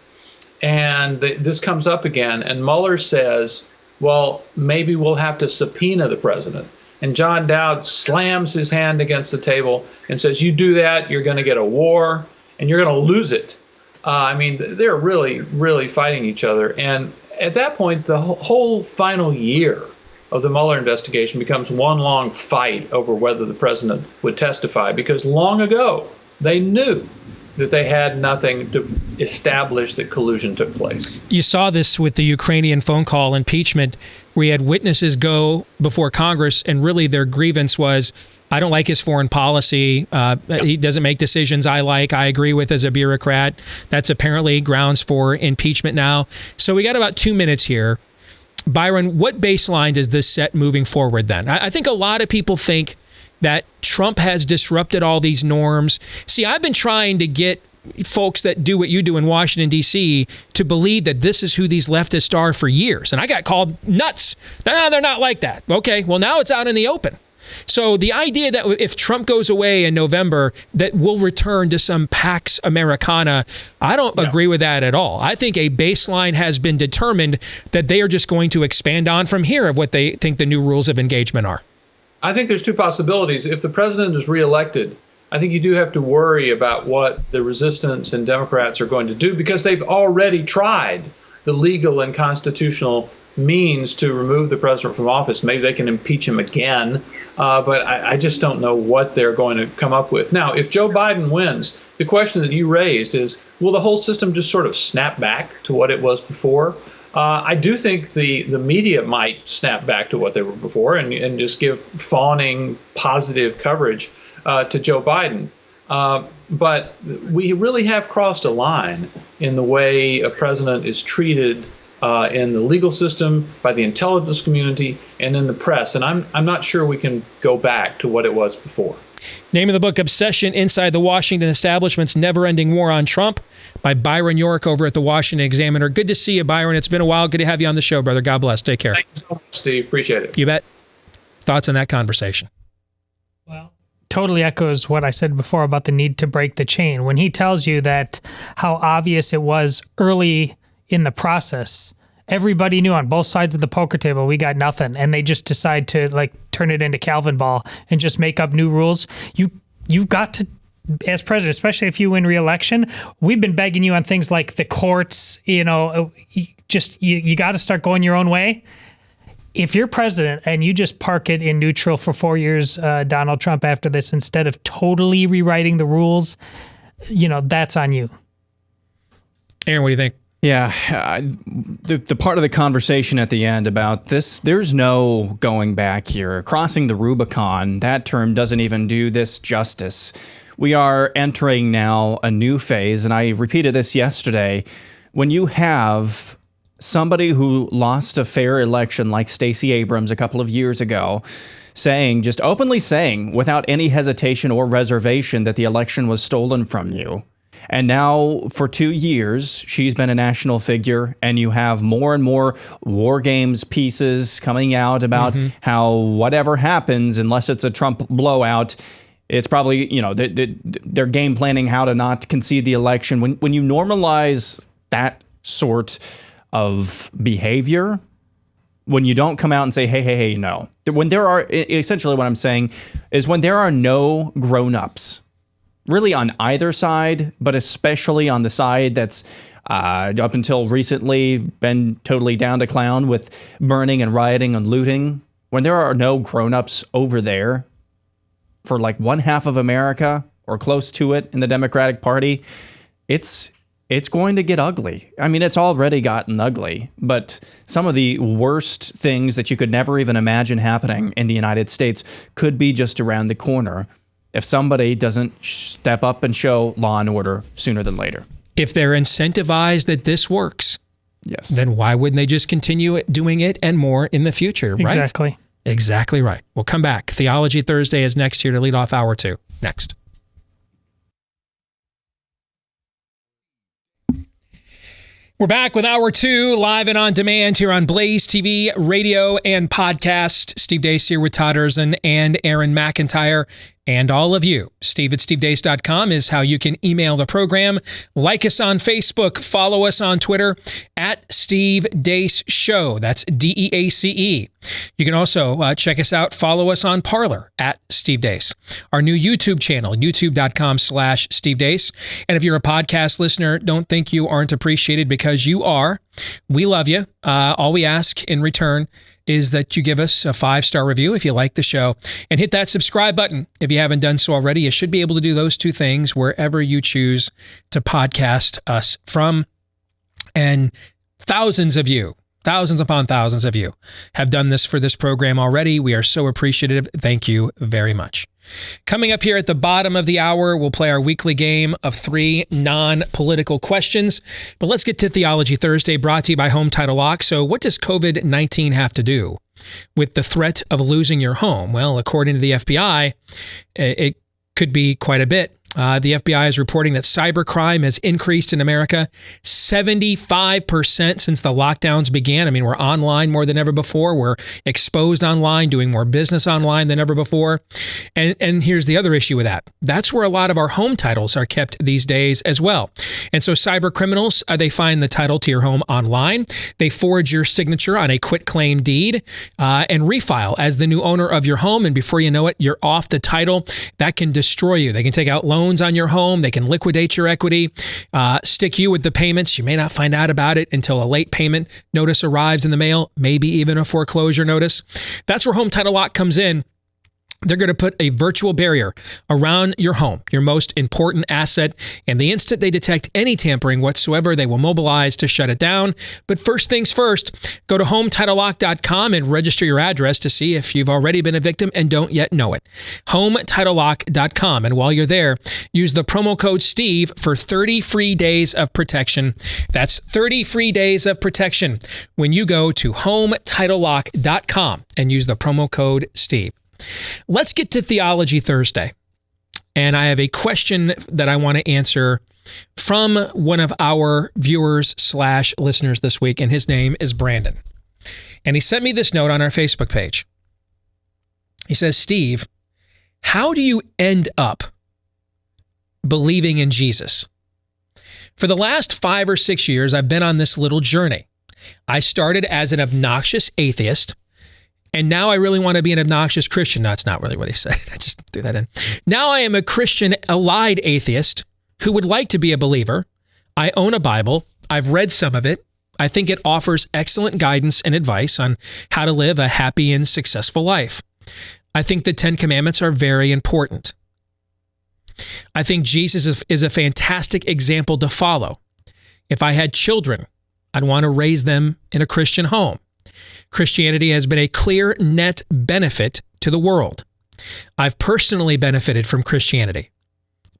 And this comes up again. And Mueller says, well, maybe we'll have to subpoena the president. And John Dowd slams his hand against the table and says, you do that, you're going to get a war, and you're going to lose it. They're really, really fighting each other. And at that point, the whole final year of the Mueller investigation becomes one long fight over whether the president would testify, because long ago, they knew that they had nothing to establish that collusion took place. You saw this with the Ukrainian phone call impeachment, where you had witnesses go before Congress, and really their grievance was, I don't like his foreign policy. He doesn't make decisions I agree with as a bureaucrat. That's apparently grounds for impeachment now. So we got about 2 minutes here. Byron, what baseline does this set moving forward then? I think a lot of people think that Trump has disrupted all these norms. See, I've been trying to get folks that do what you do in Washington, D.C. to believe that this is who these leftists are for years. And I got called nuts. No, they're not like that. Okay, well, now it's out in the open. So the idea that if Trump goes away in November, that we'll return to some Pax Americana, I don't agree with that at all. I think a baseline has been determined that they are just going to expand on from here of what they think the new rules of engagement are. I think there's two possibilities. If the president is reelected, I think you do have to worry about what the resistance and Democrats are going to do, because they've already tried the legal and constitutional means to remove the president from office. Maybe they can impeach him again, but I just don't know what they're going to come up with. Now, if Joe Biden wins, the question that you raised is, will the whole system just sort of snap back to what it was before? I do think the media might snap back to what they were before and just give fawning positive coverage to Joe Biden. But we really have crossed a line in the way a president is treated in the legal system, by the intelligence community, and in the press. And I'm not sure we can go back to what it was before. Name of the book, Obsession Inside the Washington Establishment's Never-Ending War on Trump, by Byron York over at the Washington Examiner. Good to see you, Byron. It's been a while. Good to have you on the show, brother. God bless. Take care. Thanks so much, Steve. Appreciate it. You bet. Thoughts on that conversation? Well, totally echoes what I said before about the need to break the chain. When he tells you that how obvious it was early in the process, everybody knew on both sides of the poker table, we got nothing. And they just decide to like turn it into Calvin ball and just make up new rules. You've got to, as president, especially if you win re-election, we've been begging you on things like the courts, you got to start going your own way. If you're president and you just park it in neutral for 4 years, Donald Trump, after this, instead of totally rewriting the rules, that's on you. Aaron, what do you think? Yeah, the part of the conversation at the end about this, there's no going back here. Crossing the Rubicon, that term doesn't even do this justice. We are entering now a new phase, and I repeated this yesterday. When you have somebody who lost a fair election like Stacey Abrams a couple of years ago, just openly saying, without any hesitation or reservation, that the election was stolen from you. And now for 2 years, she's been a national figure, and you have more and more war games pieces coming out about how whatever happens, unless it's a Trump blowout, it's probably, they're game planning how to not concede the election. When you normalize that sort of behavior, when you don't come out and say, hey, no. When there are, essentially what I'm saying is when there are no grown-ups, really on either side, but especially on the side that's up until recently been totally down to clown with burning and rioting and looting. When there are no grown-ups over there for like one half of America or close to it in the Democratic Party, it's going to get ugly. I mean, it's already gotten ugly, but some of the worst things that you could never even imagine happening in the United States could be just around the corner if somebody doesn't step up and show law and order sooner than later. If they're incentivized that this works, yes, then why wouldn't they just continue doing it and more in the future, right? Exactly right. We'll come back. Theology Thursday is next here to lead off hour 2. Next. We're back with hour 2, live and on demand here on Blaze TV, radio, and podcast. Steve Deace here with Todd Erzin and Aaron McIntyre. And all of you, steve@stevedeace.com is how you can email the program. Like us on Facebook. Follow us on Twitter at Steve Deace Show. That's DEACE. You can also check us out. Follow us on Parler at Steve Deace. Our new YouTube channel, youtube.com/Steve Deace. And if you're a podcast listener, don't think you aren't appreciated, because you are. We love you. All we ask in return is that you give us a 5-star review if you like the show, and hit that subscribe button if you haven't done so already. You should be able to do those 2 things wherever you choose to podcast us from. And thousands upon thousands of you have done this for this program already. We are so appreciative. Thank you very much. Coming up here at the bottom of the hour, we'll play our weekly game of 3 non-political questions. But let's get to Theology Thursday, brought to you by Home Title Lock. So what does COVID-19 have to do with the threat of losing your home? Well, according to the FBI, it could be quite a bit. The FBI is reporting that cybercrime has increased in America 75% since the lockdowns began. I mean, we're online more than ever before. We're exposed online, doing more business online than ever before. And here's the other issue with that. That's where a lot of our home titles are kept these days as well. And so cyber criminals, they find the title to your home online. They forge your signature on a quitclaim deed and refile as the new owner of your home. And before you know it, you're off the title. That can destroy you. They can take out loans on your home. They can liquidate your equity, stick you with the payments. You may not find out about it until a late payment notice arrives in the mail, maybe even a foreclosure notice. That's where Home Title Lock comes in. They're going to put a virtual barrier around your home, your most important asset, and the instant they detect any tampering whatsoever, they will mobilize to shut it down. But first things first, go to HomeTitleLock.com and register your address to see if you've already been a victim and don't yet know it. HomeTitleLock.com, and while you're there, use the promo code STEVE for 30 free days of protection. That's 30 free days of protection when you go to HomeTitleLock.com and use the promo code STEVE. Let's get to Theology Thursday. And I have a question that I want to answer from one of our viewers/listeners this week, and his name is Brandon. And he sent me this note on our Facebook page. He says, Steve, How do you end up believing in Jesus? For the last 5 or 6 years, I've been on this little journey. I started as an obnoxious atheist, and now I really want to be an obnoxious Christian. No, that's not really what he said. I just threw that in. Now I am a Christian allied atheist who would like to be a believer. I own a Bible. I've read some of it. I think it offers excellent guidance and advice on how to live a happy and successful life. I think the 10 Commandments are very important. I think Jesus is a fantastic example to follow. If I had children, I'd want to raise them in a Christian home. Christianity has been a clear net benefit to the world. I've personally benefited from Christianity,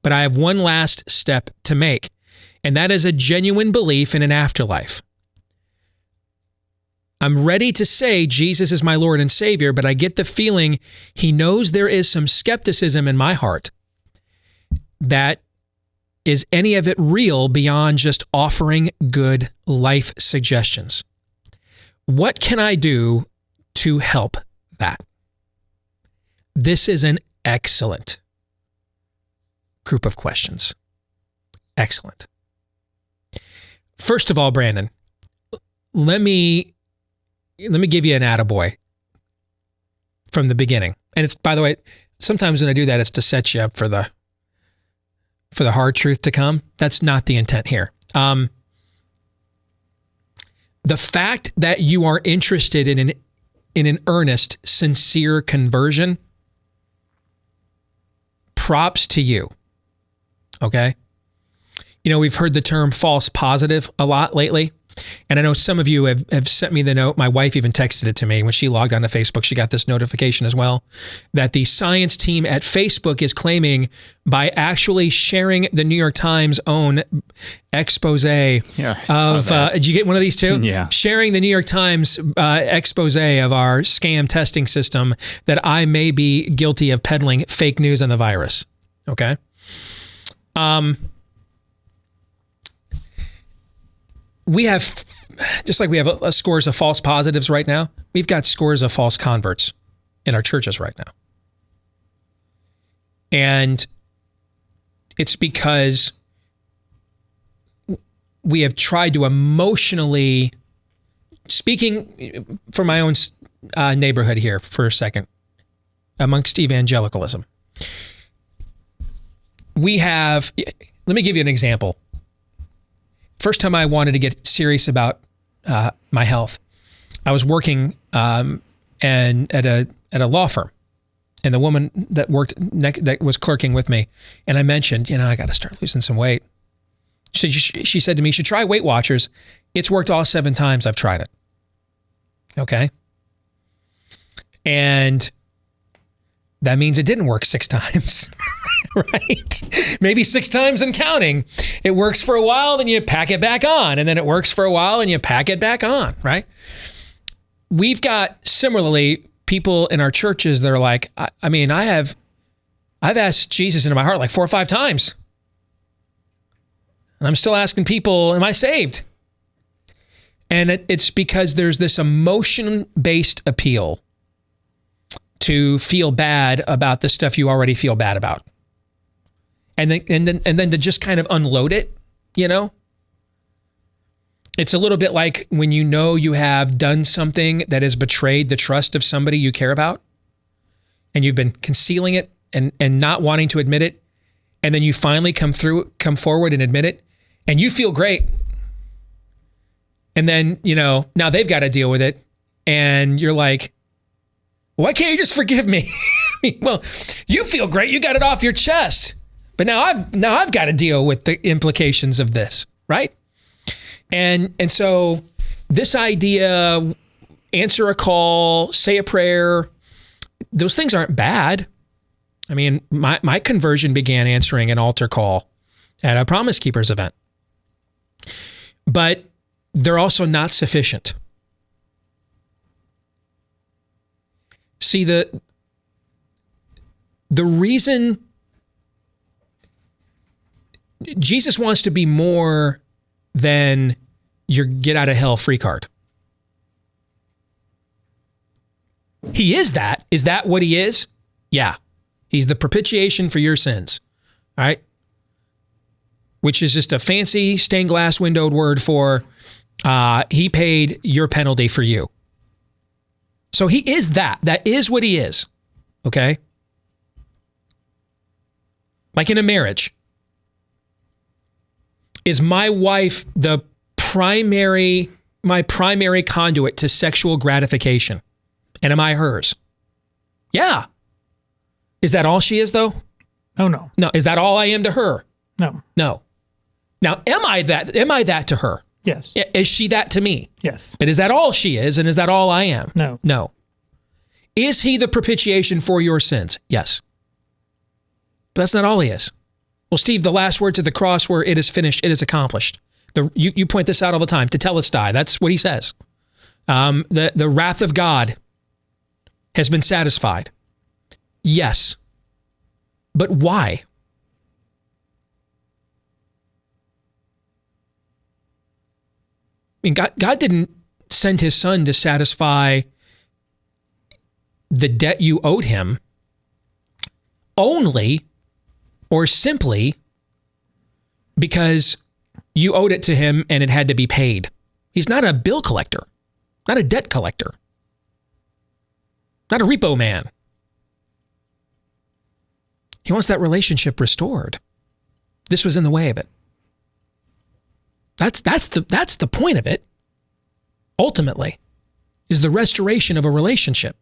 but I have one last step to make, and that is a genuine belief in an afterlife. I'm ready to say Jesus is my Lord and Savior, but I get the feeling he knows there is some skepticism in my heart. That is any of it real beyond just offering good life suggestions? What can I do to help that? This is an excellent group of questions. Excellent. First of all, Brandon, let me give you an attaboy from the beginning. And it's, by the way, sometimes when I do that, it's to set you up for the hard truth to come. That's not the intent here. The fact that you are interested in an earnest, sincere conversion, props to you. Okay? You know, we've heard the term false positive a lot lately. And I know some of you have sent me the note. My wife even texted it to me. When she logged onto Facebook, she got this notification as well, that the science team at Facebook is claiming by actually sharing the New York Times' own expose did you get one of these too? Yeah. Sharing the New York Times expose of our scam testing system, that I may be guilty of peddling fake news on the virus. Okay? We have, just like we have a scores of false positives right now, we've got scores of false converts in our churches right now. And it's because we have tried to emotionally, speaking for my own neighborhood here for a second, amongst evangelicalism, we have, let me give you an example. First time I wanted to get serious about my health, I was working and at a law firm, and the woman that that was clerking with me, and I mentioned, I got to start losing some weight. She said to me, "You should try Weight Watchers. It's worked all 7 times I've tried it." Okay, and that means it didn't work 6 times. Right? Maybe 6 times and counting. It works for a while, then you pack it back on. And then it works for a while and you pack it back on, right? We've got, similarly, people in our churches that are like, I've asked Jesus into my heart like 4 or 5 times. And I'm still asking people, am I saved? And it's because there's this emotion-based appeal to feel bad about the stuff you already feel bad about. And then to just kind of unload it, It's a little bit like when you have done something that has betrayed the trust of somebody you care about, and you've been concealing it and not wanting to admit it, and then you finally come forward and admit it, and you feel great. And then, now they've got to deal with it, and you're like, why can't you just forgive me? Well, you feel great. You got it off your chest. But now I've got to deal with the implications of this, right? And so this idea, answer a call, say a prayer, those things aren't bad. I mean, my conversion began answering an altar call at a Promise Keepers event. But they're also not sufficient. See, the reason Jesus wants to be more than your get out of hell free card. He is that. Is that what he is? Yeah. He's the propitiation for your sins. All right? Which is just a fancy stained glass windowed word for he paid your penalty for you. So he is that. That is what he is. Okay? Like in a marriage. Is my wife my primary conduit to sexual gratification? And am I hers? Yeah. Is that all she is, though? Oh, no. No. Is that all I am to her? No. No. Now, am I that to her? Yes. Is she that to me? Yes. But is that all she is, and is that all I am? No. No. Is he the propitiation for your sins? Yes. But that's not all he is. Well, Steve, the last words of the cross were, it is finished, it is accomplished. You point this out all the time, tetelestai. That's what he says. The wrath of God has been satisfied. Yes. But why? I mean, God didn't send his son to satisfy the debt you owed him only or simply because you owed it to him and it had to be paid. He's not a bill collector, not a debt collector, not a repo man. He wants that relationship restored. This was in the way of it. That's the point of it, ultimately, is the restoration of a relationship.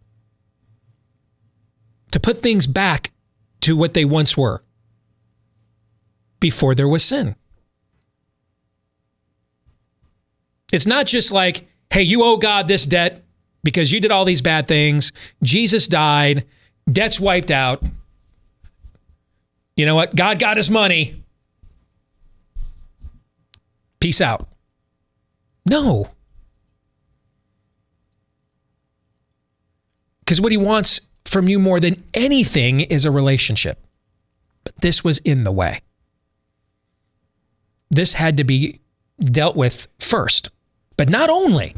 To put things back to what they once were before there was sin. It's not just like, hey, you owe God this debt because you did all these bad things. Jesus died. Debt's wiped out. You know what? God got his money. Peace out. No. Because what he wants from you more than anything is a relationship. But this was in the way. This had to be dealt with first. But not only.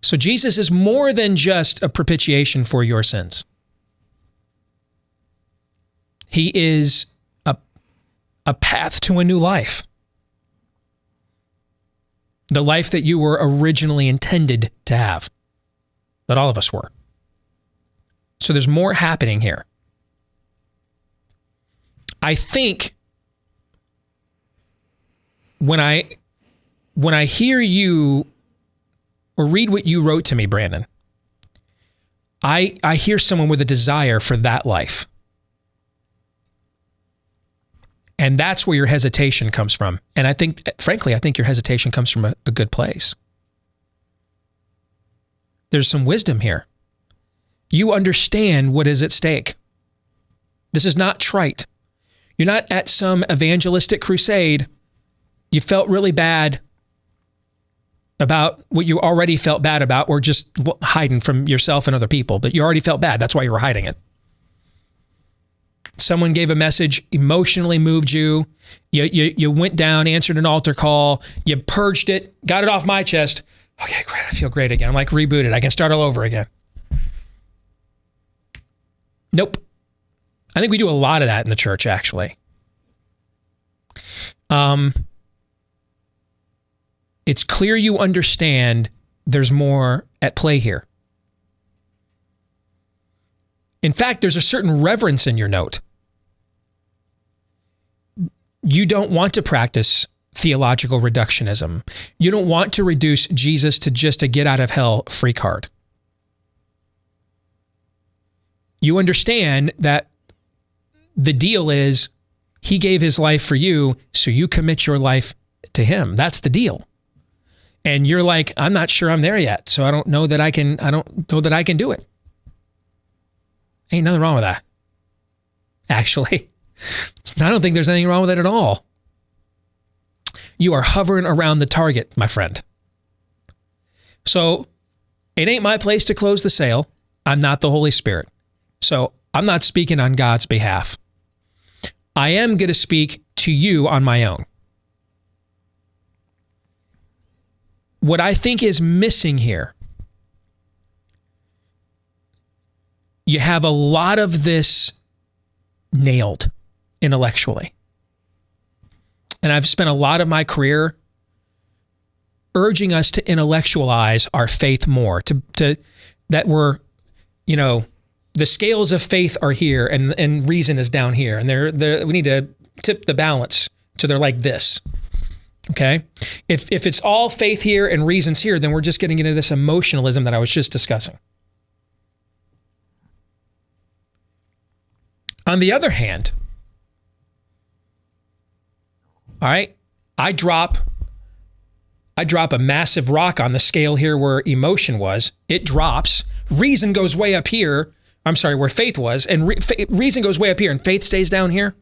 So Jesus is more than just a propitiation for your sins. He is a path to a new life. The life that you were originally intended to have. That all of us were. So there's more happening here. I think when I hear you or read what you wrote to me, Brandon, I hear someone with a desire for that life. And that's where your hesitation comes from. And I think, frankly, your hesitation comes from a good place. There's some wisdom here. You understand what is at stake. This is not trite. You're not at some evangelistic crusade. You felt really bad about what you already felt bad about, or just hiding from yourself and other people, but you already felt bad. That's why you were hiding it. Someone gave a message, emotionally moved you. You went down, answered an altar call. You purged it, got it off my chest. Okay, great. I feel great again. I'm like rebooted. I can start all over again. Nope. I think we do a lot of that in the church, actually. It's clear you understand there's more at play here. In fact, there's a certain reverence in your note. You don't want to practice theological reductionism. You don't want to reduce Jesus to just a get out of hell free card. You understand that the deal is he gave his life for you, so you commit your life to him. That's the deal. And you're like, I'm not sure I'm there yet, so I don't know that I can do it. Ain't nothing wrong with that. Actually, I don't think there's anything wrong with it at all. You are hovering around the target, my friend. So it ain't my place to close the sale. I'm not the Holy Spirit. So I'm not speaking on God's behalf. I am going to speak to you on my own. What I think is missing here you have a lot of this nailed intellectually. And I've spent a lot of my career urging us to intellectualize our faith more, to that we're, the scales of faith are here and reason is down here. And we need to tip the balance so they're like this. Okay? If it's all faith here and reasons here, then we're just getting into this emotionalism that I was just discussing. On the other hand, all right, I drop a massive rock on the scale here where emotion was. It drops. Reason goes way up here. I'm sorry, where faith was. And reason goes way up here and faith stays down here.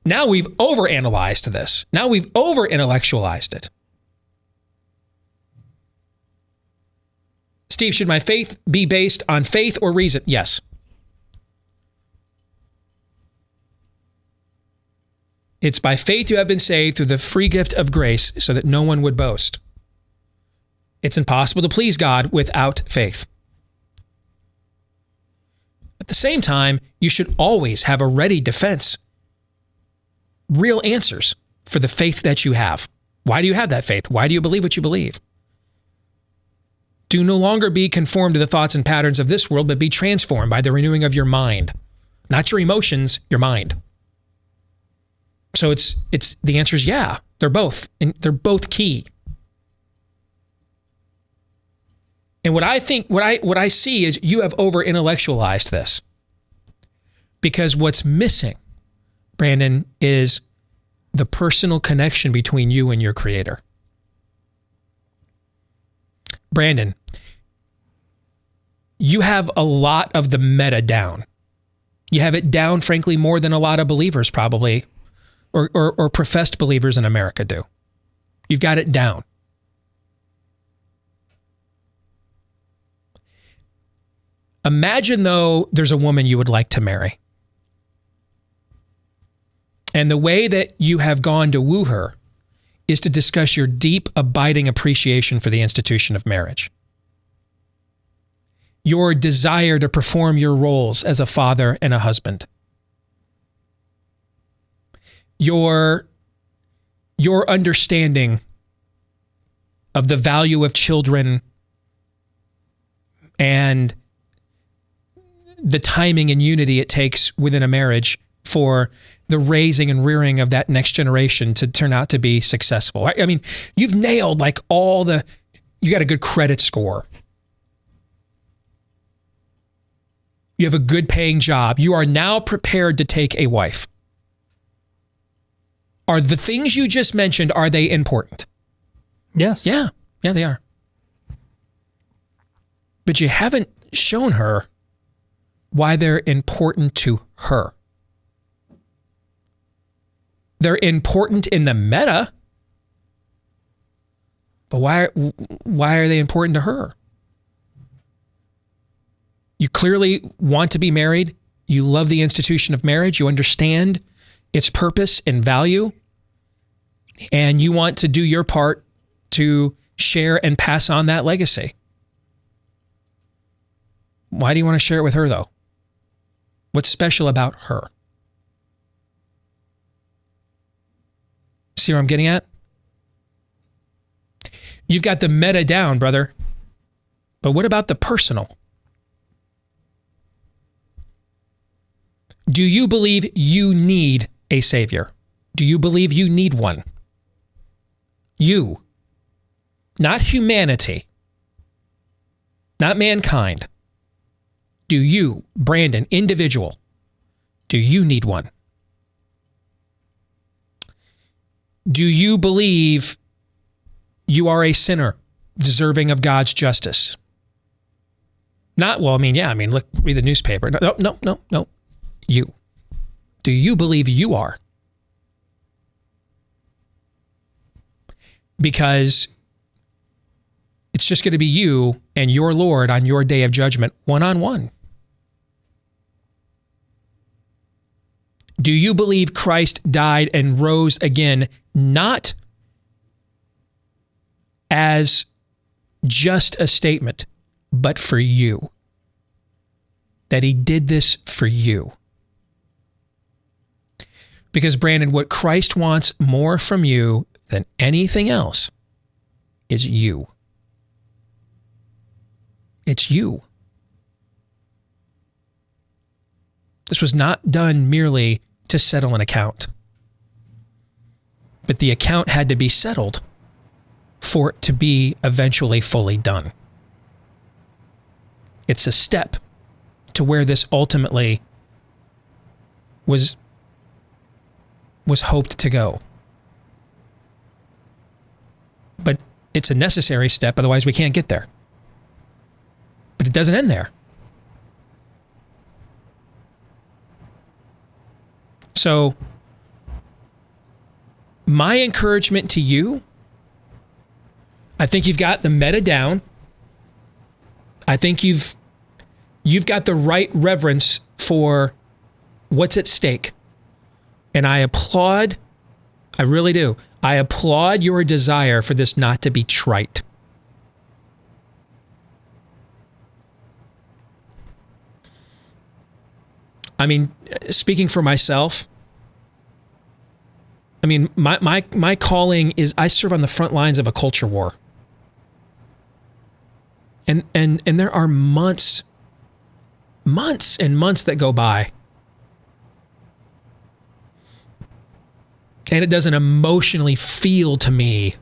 Now we've overanalyzed this. Now we've over-intellectualized it. Steve, should my faith be based on faith or reason? Yes. It's by faith you have been saved through the free gift of grace so that no one would boast. It's impossible to please God without faith. At the same time, you should always have a ready defense. Real answers for the faith that you have. Why do you have that faith? Why do you believe what you believe? Do no longer be conformed to the thoughts and patterns of this world, but be transformed by the renewing of your mind. Not your emotions, your mind. So it's the answer is yeah, they're both, and they're both key. And what I see is you have over intellectualized this. Because what's missing, Brandon, is the personal connection between you and your Creator. Brandon, you have a lot of the meta down. You have it down, frankly, more than a lot of believers probably, or professed believers in America do. You've got it down. Imagine, though, there's a woman you would like to marry. And the way that you have gone to woo her is to discuss your deep, abiding appreciation for the institution of marriage. Your desire to perform your roles as a father and a husband. Your understanding of the value of children and the timing and unity it takes within a marriage for the raising and rearing of that next generation to turn out to be successful. I mean, you've nailed like you got a good credit score. You have a good paying job. You are now prepared to take a wife. Are the things you just mentioned, are they important? Yes. Yeah, they are. But you haven't shown her why they're important to her. They're important in the meta, but why are they important to her? You clearly want to be married. You love the institution of marriage. You understand its purpose and value. And you want to do your part to share and pass on that legacy. Why do you want to share it with her, though? What's special about her? See where I'm getting at? You've got the meta down, brother. But what about the personal? Do you believe you need a savior? Do you believe you need one? You. Not humanity. Not mankind. Do you, Brandon, individual, do you need one? Do you believe you are a sinner deserving of God's justice? Not, well, look, read the newspaper. No. You. Do you believe you are? Because it's just going to be you and your Lord on your day of judgment, one-on-one. Do you believe Christ died and rose again, not as just a statement, but for you? that he did this for you. Because, Brandon, what Christ wants more from you than anything else is you. It's you. This was not done merely to settle an account. But the account had to be settled for it to be eventually fully done. It's a step to where this ultimately was hoped to go. But it's a necessary step, otherwise we can't get there. But it doesn't end there. So, my encouragement to you, I think you've got the meta down. I think you've got the right reverence for what's at stake. And I applaud, I really do. I applaud your desire for this not to be trite. I mean, speaking for myself, I mean, my calling is I serve on the front lines of a culture war. And there are months and months that go by. And it doesn't emotionally feel to me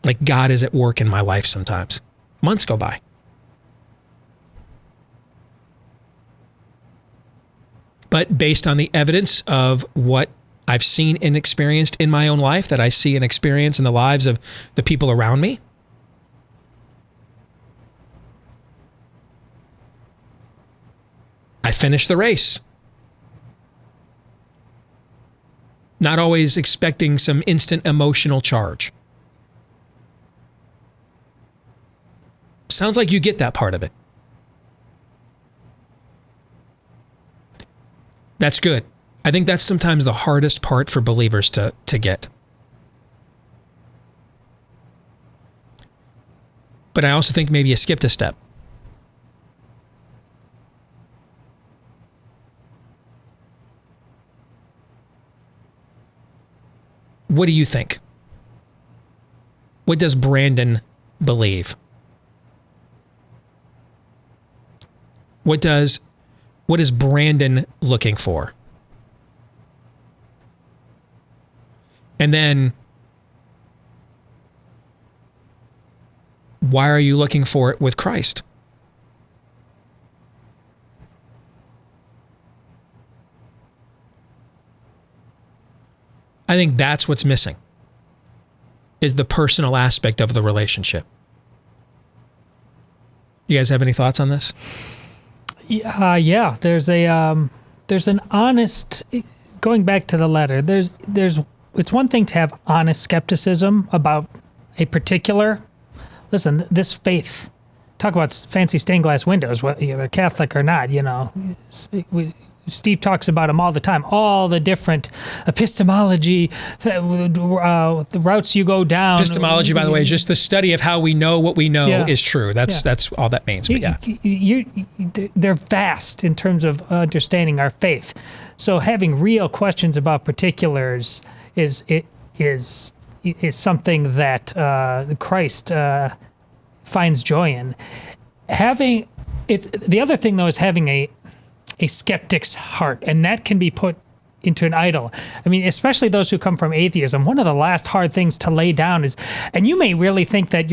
like God is at work in my life sometimes. Months go by. But based on the evidence of what I've seen and experienced in my own life, that I see and experience in the lives of the people around me, I finished the race. Not always expecting some instant emotional charge. Sounds like you get that part of it. That's good. I think that's sometimes the hardest part for believers to get. But I also think maybe you skipped a step. What do you think? What does Brandon believe? What is Brandon looking for? And then, why are you looking for it with Christ? I think that's what's missing, is the personal aspect of the relationship. You guys have any thoughts on this? Yeah. There's an honest, going back to the letter, it's one thing to have honest skepticism about a particular, listen, this faith, talk about fancy stained glass windows, whether you're Catholic or not, Steve talks about them all the time, all the different epistemology, the routes you go down. Epistemology, by the way, is just the study of how we know what we know is true. That's all that means. But they're vast in terms of understanding our faith. So having real questions about particulars is something that Christ finds joy in. The other thing, though, is having a skeptic's heart, and that can be put into an idol. I mean, especially those who come from atheism, one of the last hard things to lay down is, and you may really think that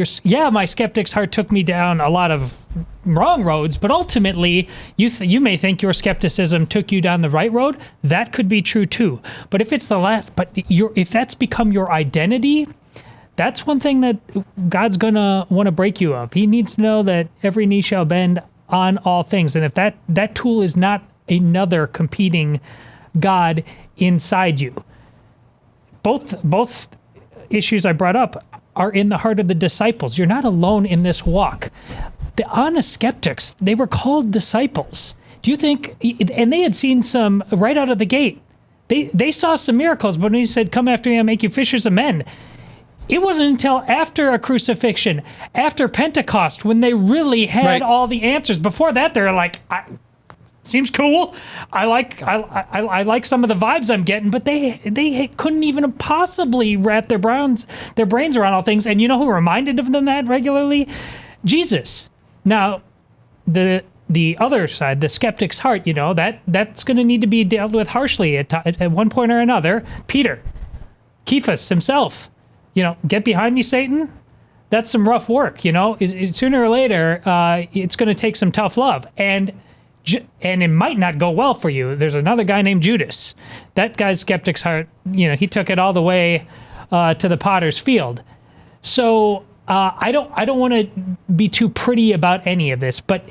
my skeptic's heart took me down a lot of wrong roads, but ultimately you may think your skepticism took you down the right road. That could be true too. But if it's if that's become your identity, that's one thing that God's gonna want to break you of. He needs to know that every knee shall bend on all things. And if that tool is not another competing God inside you. Both issues I brought up are in the heart of the disciples. You're not alone in this walk. The honest skeptics, they were called disciples. Do you think, and they had seen some right out of the gate. They saw some miracles, but when he said, "Come after me, I'll make you fishers of men," it wasn't until after a crucifixion, after Pentecost, when they really had all the answers. Before that, they're like, Seems cool. I like some of the vibes I'm getting, but they couldn't even possibly wrap their brains around all things. And you know who reminded of them that regularly? Jesus. Now, the other side, the skeptic's heart, that's going to need to be dealt with harshly at one point or another. Peter, Cephas himself, get behind me, Satan. That's some rough work, Sooner or later, it's going to take some tough love. And it might not go well for you. There's another guy named Judas. That guy's skeptic's heart, he took it all the way to the potter's field. So I don't want to be too pretty about any of this, but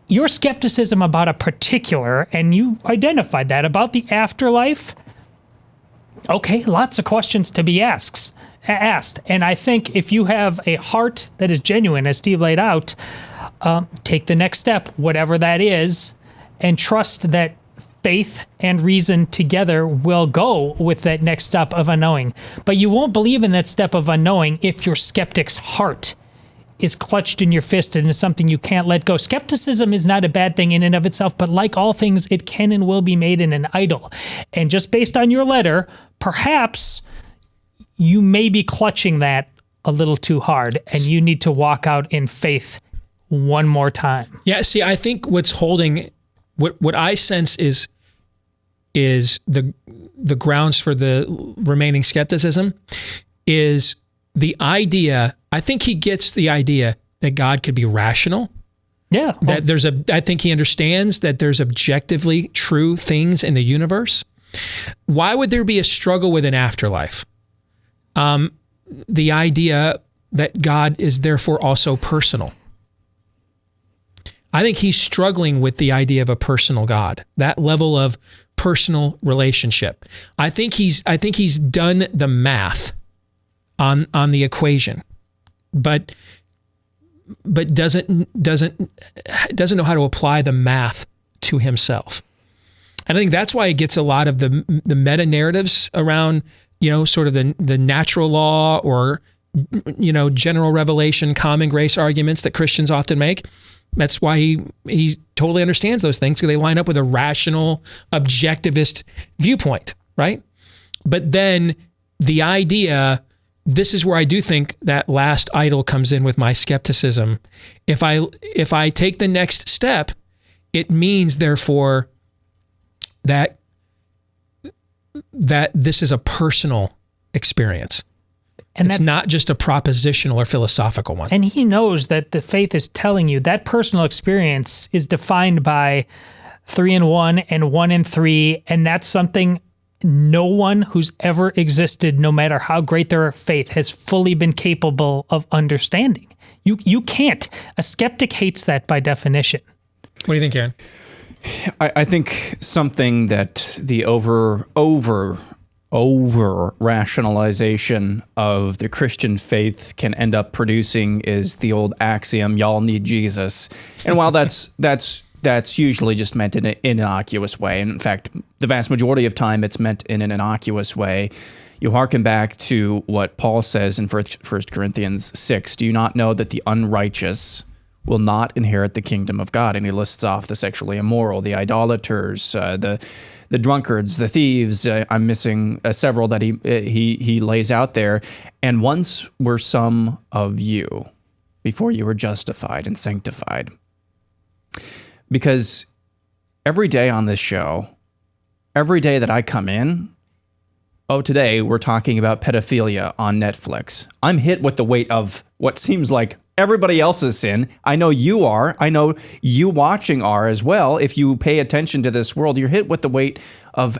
your skepticism about a particular, and you identified that, about the afterlife, okay, lots of questions to be asked. And I think if you have a heart that is genuine, as Steve laid out, take the next step, whatever that is, and trust that faith and reason together will go with that next step of unknowing. But you won't believe in that step of unknowing if your skeptic's heart is clutched in your fist and is something you can't let go. Skepticism is not a bad thing in and of itself, but like all things, it can and will be made in an idol. And just based on your letter, perhaps you may be clutching that a little too hard, and you need to walk out in faith one more time. Yeah, see, I think what's holding, what I sense is the grounds for the remaining skepticism is the idea. I think he gets the idea that God could be rational. Yeah. That I think he understands that there's objectively true things in the universe. Why would there be a struggle with an afterlife? The idea that God is therefore also personal. I think he's struggling with the idea of a personal God, that level of personal relationship. I think he's done the math on the equation, but doesn't know how to apply the math to himself. And I think that's why he gets a lot of the meta narratives around, sort of the natural law or, general revelation, common grace arguments that Christians often make. That's why he totally understands those things, because they line up with a rational, objectivist viewpoint, right? But then the idea, this is where I do think that last idol comes in with my skepticism. If I take the next step, it means therefore that this is a personal experience. And it's not just a propositional or philosophical one. And he knows that the faith is telling you that personal experience is defined by 3 in 1 and 1 in 3, and that's something no one who's ever existed, no matter how great their faith, has fully been capable of understanding. You can't. A skeptic hates that by definition. What do you think, Aaron? I think something that the over rationalization of the Christian faith can end up producing is the old axiom, y'all need Jesus. And while that's usually just meant in an innocuous way, and in fact, the vast majority of time it's meant in an innocuous way, you hearken back to what Paul says in 1 Corinthians 6, do you not know that the unrighteous will not inherit the kingdom of God? And he lists off the sexually immoral, the idolaters, the drunkards, the thieves. I'm missing several that he lays out there. And once were some of you before you were justified and sanctified. Because every day on this show, every day that I come in, today we're talking about pedophilia on Netflix. I'm hit with the weight of what seems like everybody else's sin. I know you are. I know you watching are as well. If you pay attention to this world, you're hit with the weight of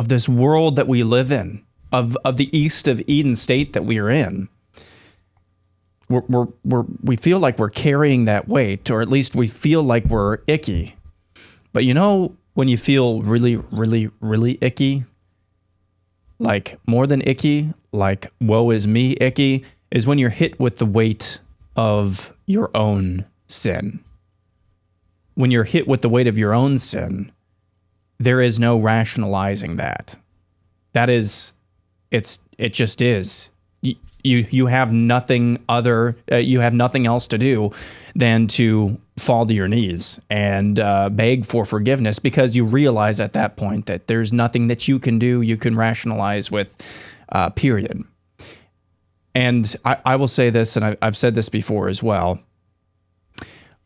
this world that we live in, of the east of Eden state that we are in. We feel like we're carrying that weight, or at least we feel like we're icky. But when you feel really, really, really icky, like more than icky, like woe is me icky, is when you're hit with the weight of your own sin. When you're hit with the weight of your own sin, there is no rationalizing that. That is, it just is. you have nothing else to do than to fall to your knees and beg for forgiveness, because you realize at that point that there's nothing that you can do, you can rationalize with, period. And I will say this, and I've said this before as well.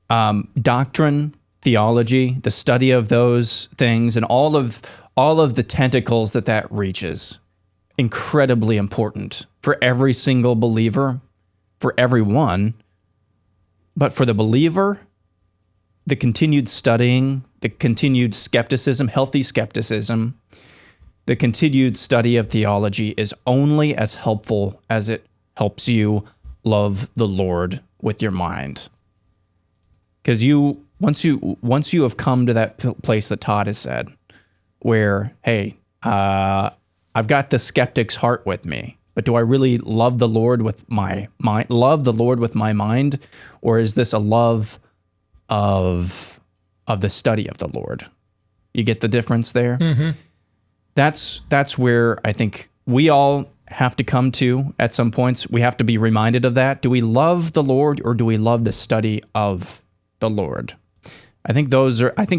Doctrine, theology, the study of those things, and all of the tentacles that reaches, incredibly important for every single believer, for everyone. But for the believer, the continued studying, the continued skepticism, healthy skepticism, the continued study of theology is only as helpful as it helps you love the Lord with your mind. Because once you have come to that place that Todd has said, where, hey, I've got the skeptic's heart with me, but do I really love the Lord with my mind? Love the Lord with my mind, or is this a love of the study of the Lord? You get the difference there. Mm-hmm. That's where I think we all have to come to at some points. We have to be reminded of that. Do we love the Lord, or do we love the study of the Lord? I think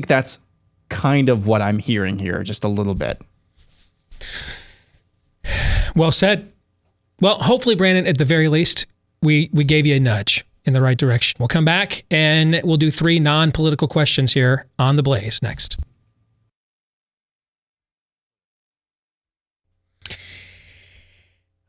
that's kind of what I'm hearing here, just a little bit. Well said. Well, hopefully, Brandon, at the very least, we gave you a nudge in the right direction. We'll come back and we'll do 3 non-political questions here on The Blaze next.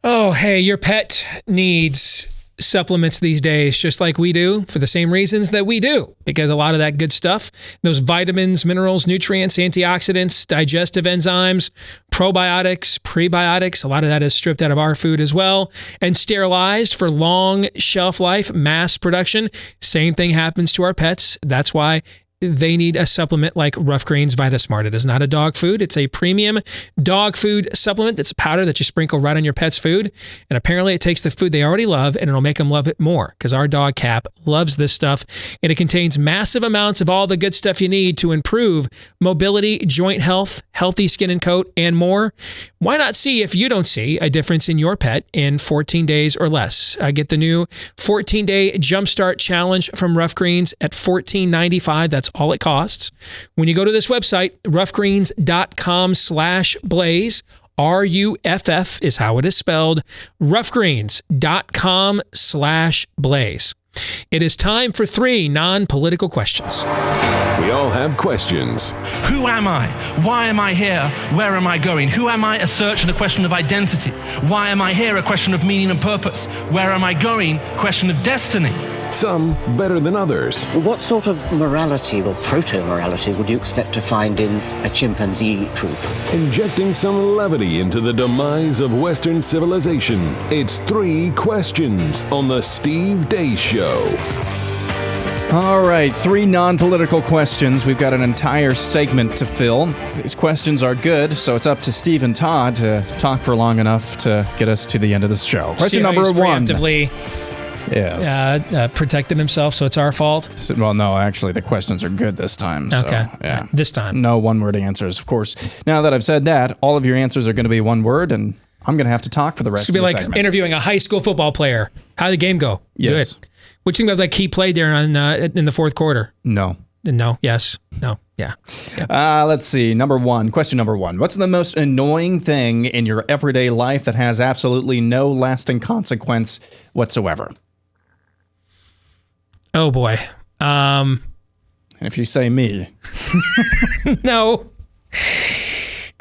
Oh, hey, your pet needs supplements these days, just like we do, for the same reasons that we do, because a lot of that good stuff, those vitamins, minerals, nutrients, antioxidants, digestive enzymes, probiotics, prebiotics, a lot of that is stripped out of our food as well and sterilized for long shelf life, mass production. Same thing happens to our pets. That's why they need a supplement like Rough Greens VitaSmart. It is not a dog food. It's a premium dog food supplement. It's a powder that you sprinkle right on your pet's food. And apparently it takes the food they already love and it'll make them love it more, because our dog Cap loves this stuff. And it contains massive amounts of all the good stuff you need to improve mobility, joint health, healthy skin and coat, and more. Why not see if you don't see a difference in your pet in 14 days or less? Get the new 14-day Jumpstart Challenge from Rough Greens at $14.95. That's all it costs. When you go to this website, roughgreens.com/blaze, RUFF is how it is spelled, roughgreens.com/blaze. It is time for 3 non-political questions. We all have questions. Who am I? Why am I here? Where am I going? Who am I? A search and a question of identity. Why am I here? A question of meaning and purpose. Where am I going? Question of destiny. Some better than others. What sort of morality or proto-morality would you expect to find in a chimpanzee troop? Injecting some levity into the demise of Western civilization. It's 3 questions on the Steve Deace Show. All right, 3 non-political questions. We've got an entire segment to fill. These questions are good, so it's up to Steve and Todd to talk for long enough to get us to the end of the show. Question number 1. Preemptively protected himself, so it's our fault? Well, no, actually, the questions are good this time. So, okay. Yeah. This time. No one-word answers, of course. Now that I've said that, all of your answers are going to be one word, and I'm going to have to talk for the rest of the segment. It's going to be like interviewing a high school football player. How did the game go? Yes. Good. What do you think about that key play there in the fourth quarter? No. No. Yes. No. Yeah. Let's see. Question number 1. What's the most annoying thing in your everyday life that has absolutely no lasting consequence whatsoever? Oh, boy. If you say me. No.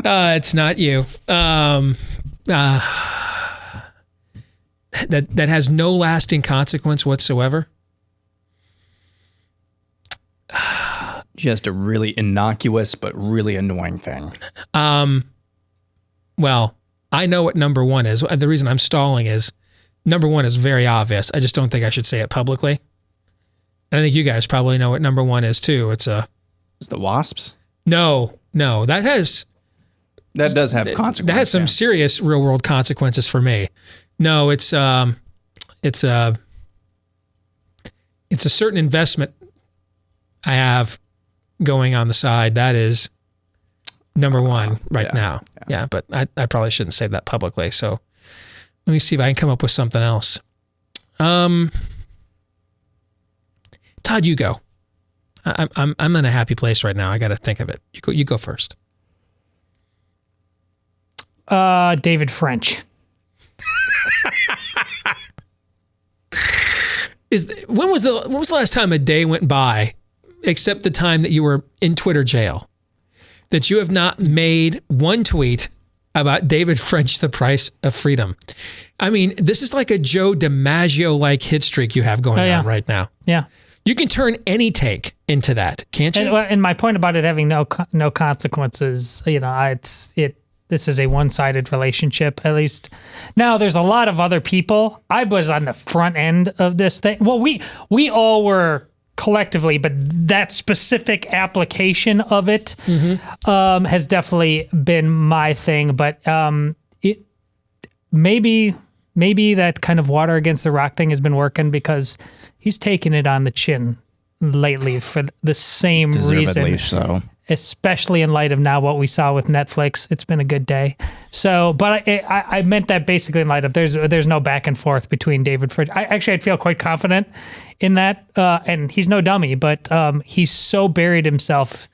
It's not you. That has no lasting consequence whatsoever. Just a really innocuous but really annoying thing. Well, I know what number 1 is. The reason I'm stalling is number 1 is very obvious. I just don't think I should say it publicly. And I think you guys probably know what number 1 is too. It's the wasps? No. That does have consequences. That has some serious real world consequences for me. No, it's a certain investment I have going on the side. That is number 1 now. Yeah, but I probably shouldn't say that publicly. So Let me see if I can come up with something else. Todd, you go. I'm in a happy place right now. I got to think of it. You go first. David French. When was the last time a day went by, except the time that you were in Twitter jail, that you have not made one tweet about David French, the price of freedom? I mean, this is like a Joe DiMaggio-like hit streak you have going on right now. Yeah. You can turn any take into that, can't you? And my point about it having no consequences, this is a one-sided relationship, at least. Now, there's a lot of other people. I was on the front end of this thing. Well, we all were collectively, but that specific application of it has definitely been my thing. But maybe that kind of water against the rock thing has been working because he's taken it on the chin lately for the same reason. So. Especially in light of now what we saw with Netflix. It's been a good day. So, but I meant that basically in light of there's no back and forth between David French. I'd feel quite confident in that. And he's no dummy, but he's so buried himself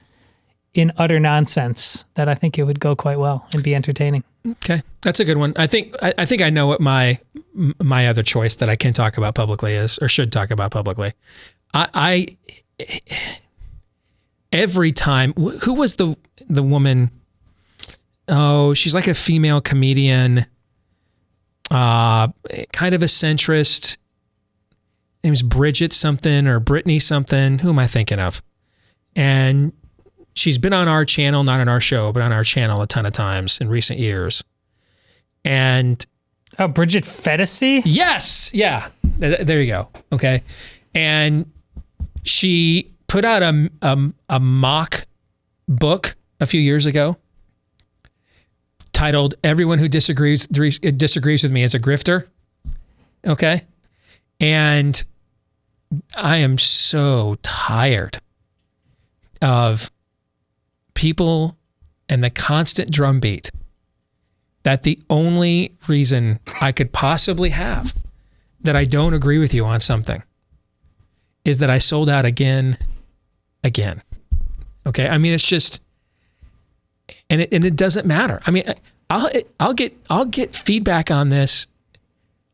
in utter nonsense that I think it would go quite well and be entertaining. Okay, that's a good one. I think I know what my other choice that I can talk about publicly is, or should talk about publicly. Every time, who was the woman? Oh, she's like a female comedian, kind of a centrist. Her name's Bridget something or Brittany something. Who am I thinking of? And she's been on our channel, not on our show, but on our channel a ton of times in recent years. And Bridget Fedesi? Yes, yeah. There you go. Okay, and she put out a mock book a few years ago titled "Everyone Who Disagrees with Me is a Grifter." Okay, and I am so tired of people and the constant drumbeat that the only reason I could possibly have that I don't agree with you on something is that I sold out again. Okay. I mean, it's just, and it doesn't matter. I mean, I'll get feedback on this,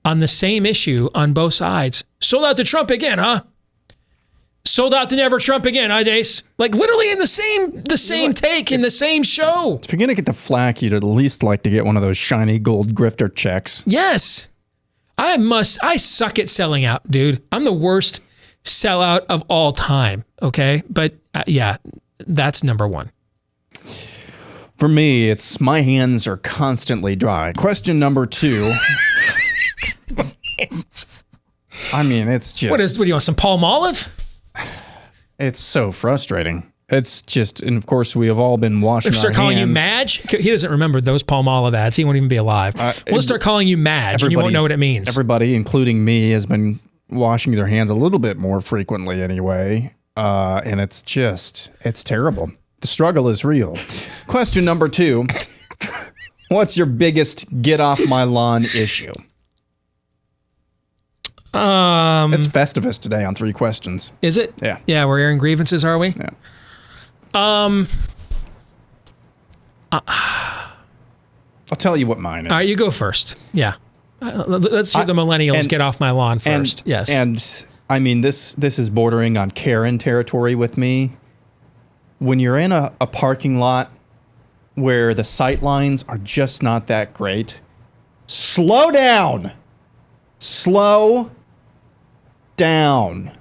on the same issue on both sides. Sold out to Trump again, huh? Sold out to never Trump again, huh, Deace? Like literally in the same take in the same show. If you're gonna get the flack, you'd at least like to get one of those shiny gold grifter checks. Yes. I suck at selling out, dude. I'm the worst sellout of all time. Okay. But yeah, that's number one. For me, it's my hands are constantly dry. Question number 2. I mean, it's just... What do you want, some Palmolive? It's so frustrating. It's just, and of course, we have all been washing our hands. Start calling you Madge? He doesn't remember those Palmolive ads. He won't even be alive. We'll start calling you Madge, and you won't know what it means. Everybody, including me, has been washing their hands a little bit more frequently anyway. And it's terrible. The struggle is real. Question number 2. What's your biggest get off my lawn issue? It's Festivus today on 3 questions. Is it? Yeah. Yeah, we're airing grievances, are we? Yeah. I'll tell you what mine is. All right, you go first. Yeah. Let's hear the millennials get off my lawn first. Yes. And I mean, this is bordering on Karen territory with me. When you're in a parking lot where the sight lines are just not that great, slow down. Slow down.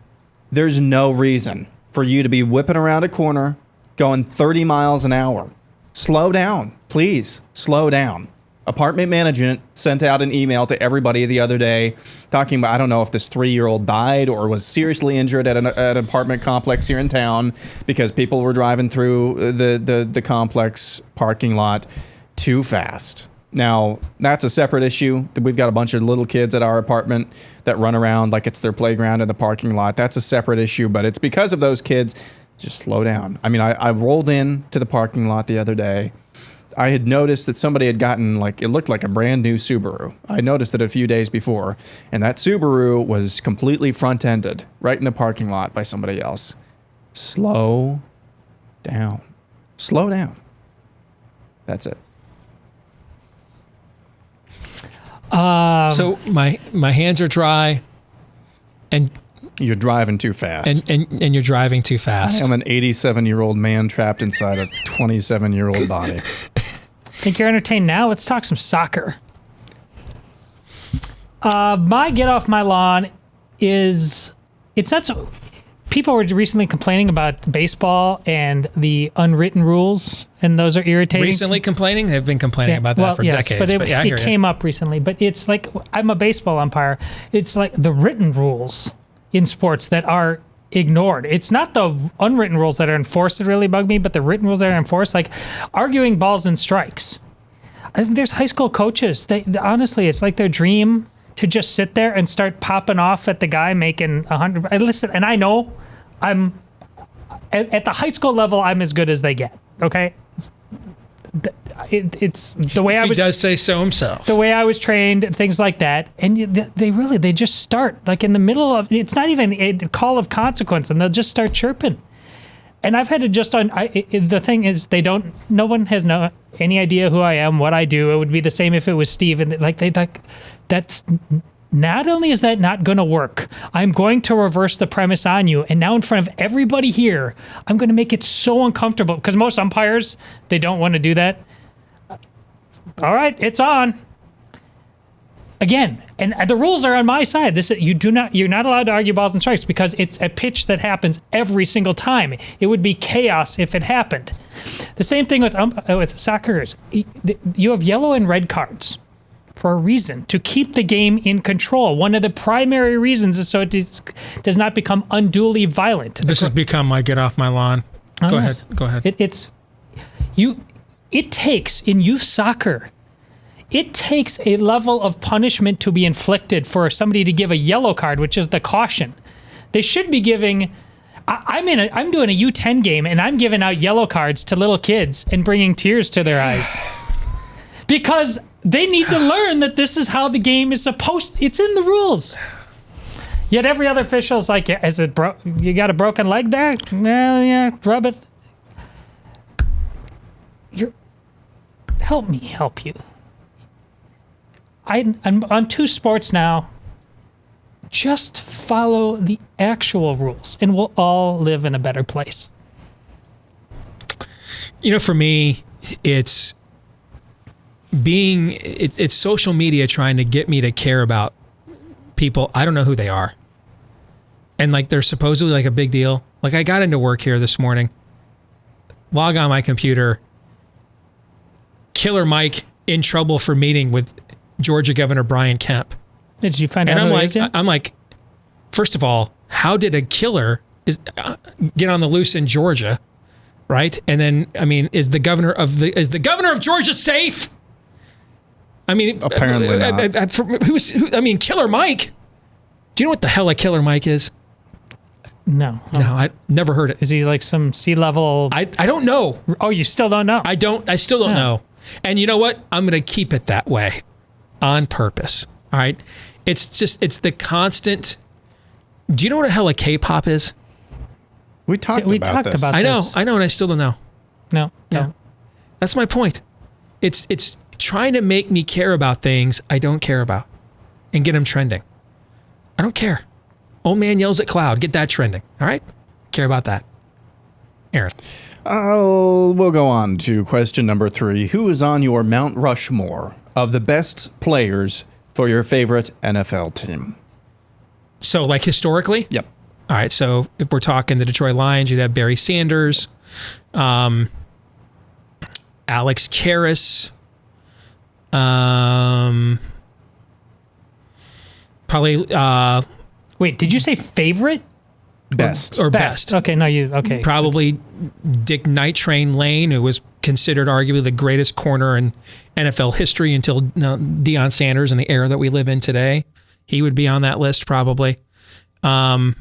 There's no reason for you to be whipping around a corner going 30 miles an hour. Slow down. Please, slow down. Apartment management sent out an email to everybody the other day talking about, I don't know if this 3-year-old died or was seriously injured at an apartment complex here in town because people were driving through the complex parking lot too fast. Now, that's a separate issue. We've got a bunch of little kids at our apartment that run around like it's their playground in the parking lot. That's a separate issue, but it's because of those kids. Just slow down. I mean, I rolled in to the parking lot the other day I had noticed that somebody had gotten, like, it looked like a brand new Subaru. I noticed it a few days before, and that Subaru was completely front-ended right in the parking lot by somebody else. Slow down. Slow down. That's it. So my hands are dry, and you're driving too fast. And you're driving too fast. I'm an 87-year-old man trapped inside a 27-year-old body. Think you're entertained now? Let's talk some soccer. My get off my lawn is, it's not so. People were recently complaining about baseball and the unwritten rules, and those are irritating. Recently complaining? They've been complaining about that for decades. But it came up recently. But it's like, I'm a baseball umpire. It's like the written rules in sports that are ignored. It's not the unwritten rules that are enforced that really bug me, but the written rules that are enforced, like arguing balls and strikes. I think there's high school coaches. Honestly, it's like their dream to just sit there and start popping off at the guy making 100. Listen, and I know I'm at the high school level, I'm as good as they get. Okay, it's the way I was. He does say so himself. The way I was trained, things like that, and they just start like in the middle of. It's not even a call of consequence, and they'll just start chirping. And I've had to just the thing is no one has any idea who I am, what I do. It would be the same if it was Steve, and that's not only is that not going to work, I'm going to reverse the premise on you, and now in front of everybody here, I'm going to make it so uncomfortable because most umpires, they don't want to do that. All right, it's on. Again, and the rules are on my side. You're not allowed to argue balls and strikes because it's a pitch that happens every single time. It would be chaos if it happened. The same thing with soccer. You have yellow and red cards for a reason, to keep the game in control. One of the primary reasons is so it does not become unduly violent. This has become my get off my lawn. Go ahead. It takes, in youth soccer, it takes a level of punishment to be inflicted for somebody to give a yellow card, which is the caution. They should be giving. I'm doing a U10 game, and I'm giving out yellow cards to little kids and bringing tears to their eyes because they need to learn that this is how the game is supposed. It's in the rules. Yet every other official's like, you got a broken leg there? Well, yeah, rub it. Help me help you. I'm on 2 sports now. Just follow the actual rules, and we'll all live in a better place. For me, it's social media trying to get me to care about people. I don't know who they are. And like, they're supposedly like a big deal. Like, I got into work here this morning, log on my computer, Killer Mike in trouble for meeting with Georgia Governor Brian Kemp. Did you find out who it is yet? I'm like, first of all, how did a killer get on the loose in Georgia, right? And then, is the governor of Georgia safe? Apparently not. Killer Mike. Do you know what the hell a Killer Mike is? No, I never heard it. Is he like some sea-level? I don't know. Oh, you still don't know? I still don't know. And you know what? I'm going to keep it that way on purpose. All right. It's the constant. Do you know what the hell a K-pop is? We talked about this. I know, and I still don't know. No. That's my point. It's trying to make me care about things I don't care about and get them trending. I don't care. Old man yells at cloud. Get that trending. All right? Care about that. Aaron. We'll go on to question number 3. Who is on your Mount Rushmore of the best players for your favorite NFL team? So, like, historically? Yep. All right, so if we're talking the Detroit Lions, you'd have Barry Sanders, Alex Karras, probably... Wait, did you say favorite? Best. Or best. Okay, okay. Probably Dick Night Train Lane, who was considered arguably the greatest corner in NFL history until Deion Sanders in the era that we live in today. He would be on that list probably. I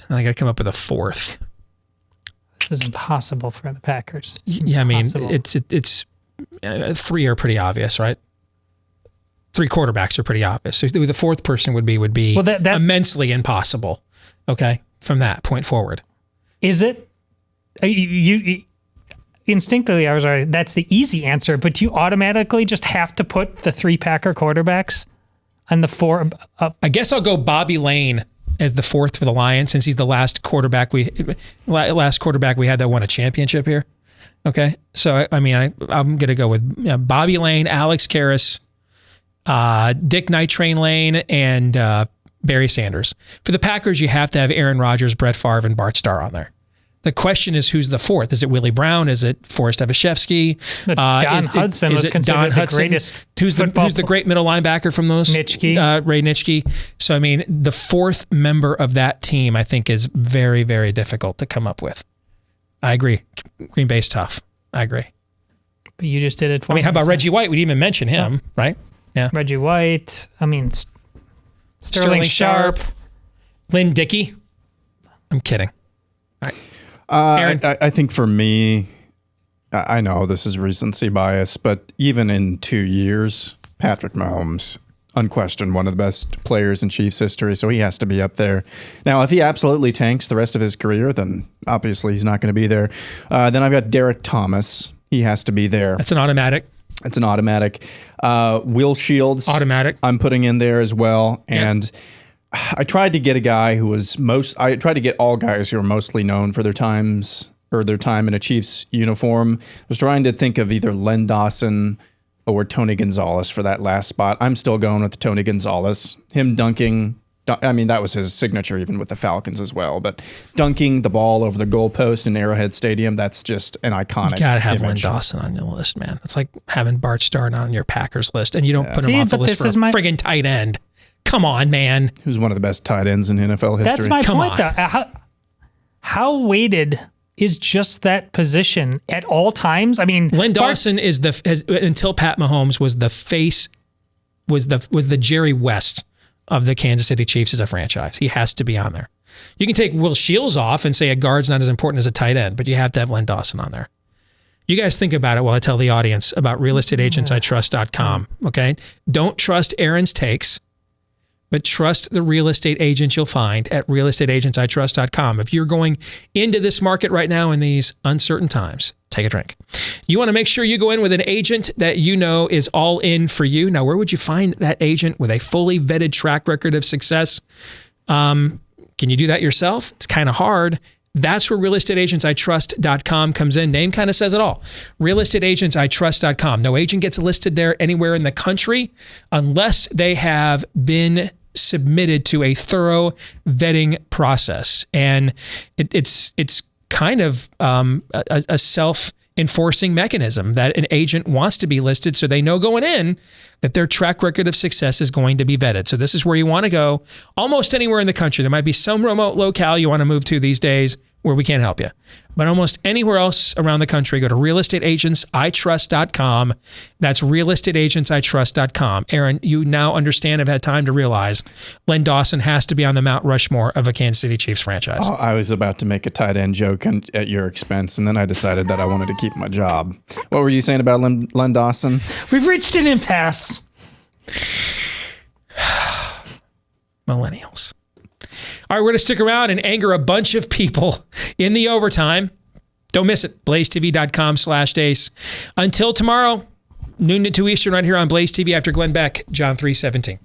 got to come up with a 4th. This is impossible for the Packers. Yeah, it's 3 are pretty obvious, right? 3 quarterbacks are pretty obvious. So who the fourth person would be that's immensely impossible. Okay, from that point forward. Is it? You instinctively, I was like, that's the easy answer, but do you automatically just have to put the 3 Packer quarterbacks and the 4? I guess I'll go Bobby Lane as the fourth for the Lions, since he's the last quarterback we had that won a championship here. Okay, so I'm going to go with Bobby Lane, Alex Karras, Dick Night Train Lane, and Barry Sanders. For the Packers, you have to have Aaron Rodgers, Brett Favre, and Bart Starr on there. The question is, who's the fourth? Is it Willie Brown? Is it Forrest Evashevsky? Don Hudson was considered the greatest. Who's the great middle linebacker from those? Nitschke. Ray Nitschke. So, the fourth member of that team, I think, is very, very difficult to come up with. I agree. Green Bay's tough. I agree. But you just did it for me. How about Reggie White? We'd even mention him, right? Yeah. Reggie White. Sterling Sharp. Lynn Dickey. I'm kidding. All right. I think for me, I know this is recency bias, but even in 2 years, Patrick Mahomes, unquestioned one of the best players in Chiefs history, so he has to be up there. Now, if he absolutely tanks the rest of his career, then obviously he's not going to be there. Then I've got Derek Thomas. He has to be there. That's an automatic. It's an automatic. Will Shields. Automatic. I'm putting in there as well. And I tried to get a guy who was I tried to get all guys who are mostly known for their time in a Chiefs uniform. I was trying to think of either Len Dawson or Tony Gonzalez for that last spot. I'm still going with Tony Gonzalez. Him dunking. That was his signature even with the Falcons as well. But dunking the ball over the goalpost in Arrowhead Stadium, that's just an iconic You got to have image. Len Dawson on your list, man. It's like having Bart Starr not on your Packers list, and you don't put him off the list for a friggin' tight end. Come on, man. Who's one of the best tight ends in NFL history. That's my point, though. How weighted is just that position at all times? Len Dawson is until Pat Mahomes was the face, was the Jerry West of the Kansas City Chiefs as a franchise. He has to be on there. You can take Will Shields off and say a guard's not as important as a tight end, but you have to have Len Dawson on there. You guys think about it while I tell the audience about realestateagentsitrust.com, okay? Don't trust Aaron's takes, but trust the real estate agents you'll find at realestateagentsitrust.com. If you're going into this market right now in these uncertain times, take a drink. You want to make sure you go in with an agent that you know is all in for you. Now, where would you find that agent with a fully vetted track record of success? Can you do that yourself? It's kind of hard. That's where realestateagentsitrust.com comes in. Name kind of says it all. Realestateagentsitrust.com. No agent gets listed there anywhere in the country unless they have been submitted to a thorough vetting process. And it's kind of a self-enforcing mechanism that an agent wants to be listed so they know going in that their track record of success is going to be vetted. So this is where you want to go almost anywhere in the country. There might be some remote locale you want to move to these days where we can't help you. But almost anywhere else around the country, go to realestateagentsitrust.com. That's realestateagentsitrust.com. Aaron, you now understand, have had time to realize Len Dawson has to be on the Mount Rushmore of a Kansas City Chiefs franchise. Oh, I was about to make a tight end joke at your expense, and then I decided that I wanted to keep my job. What were you saying about Len Dawson? We've reached an impasse. Millennials. All right, we're going to stick around and anger a bunch of people in the overtime. Don't miss it. BlazeTV.com/Deace. Until tomorrow, noon to 2 Eastern, right here on Blaze TV after Glenn Beck, John 3:17.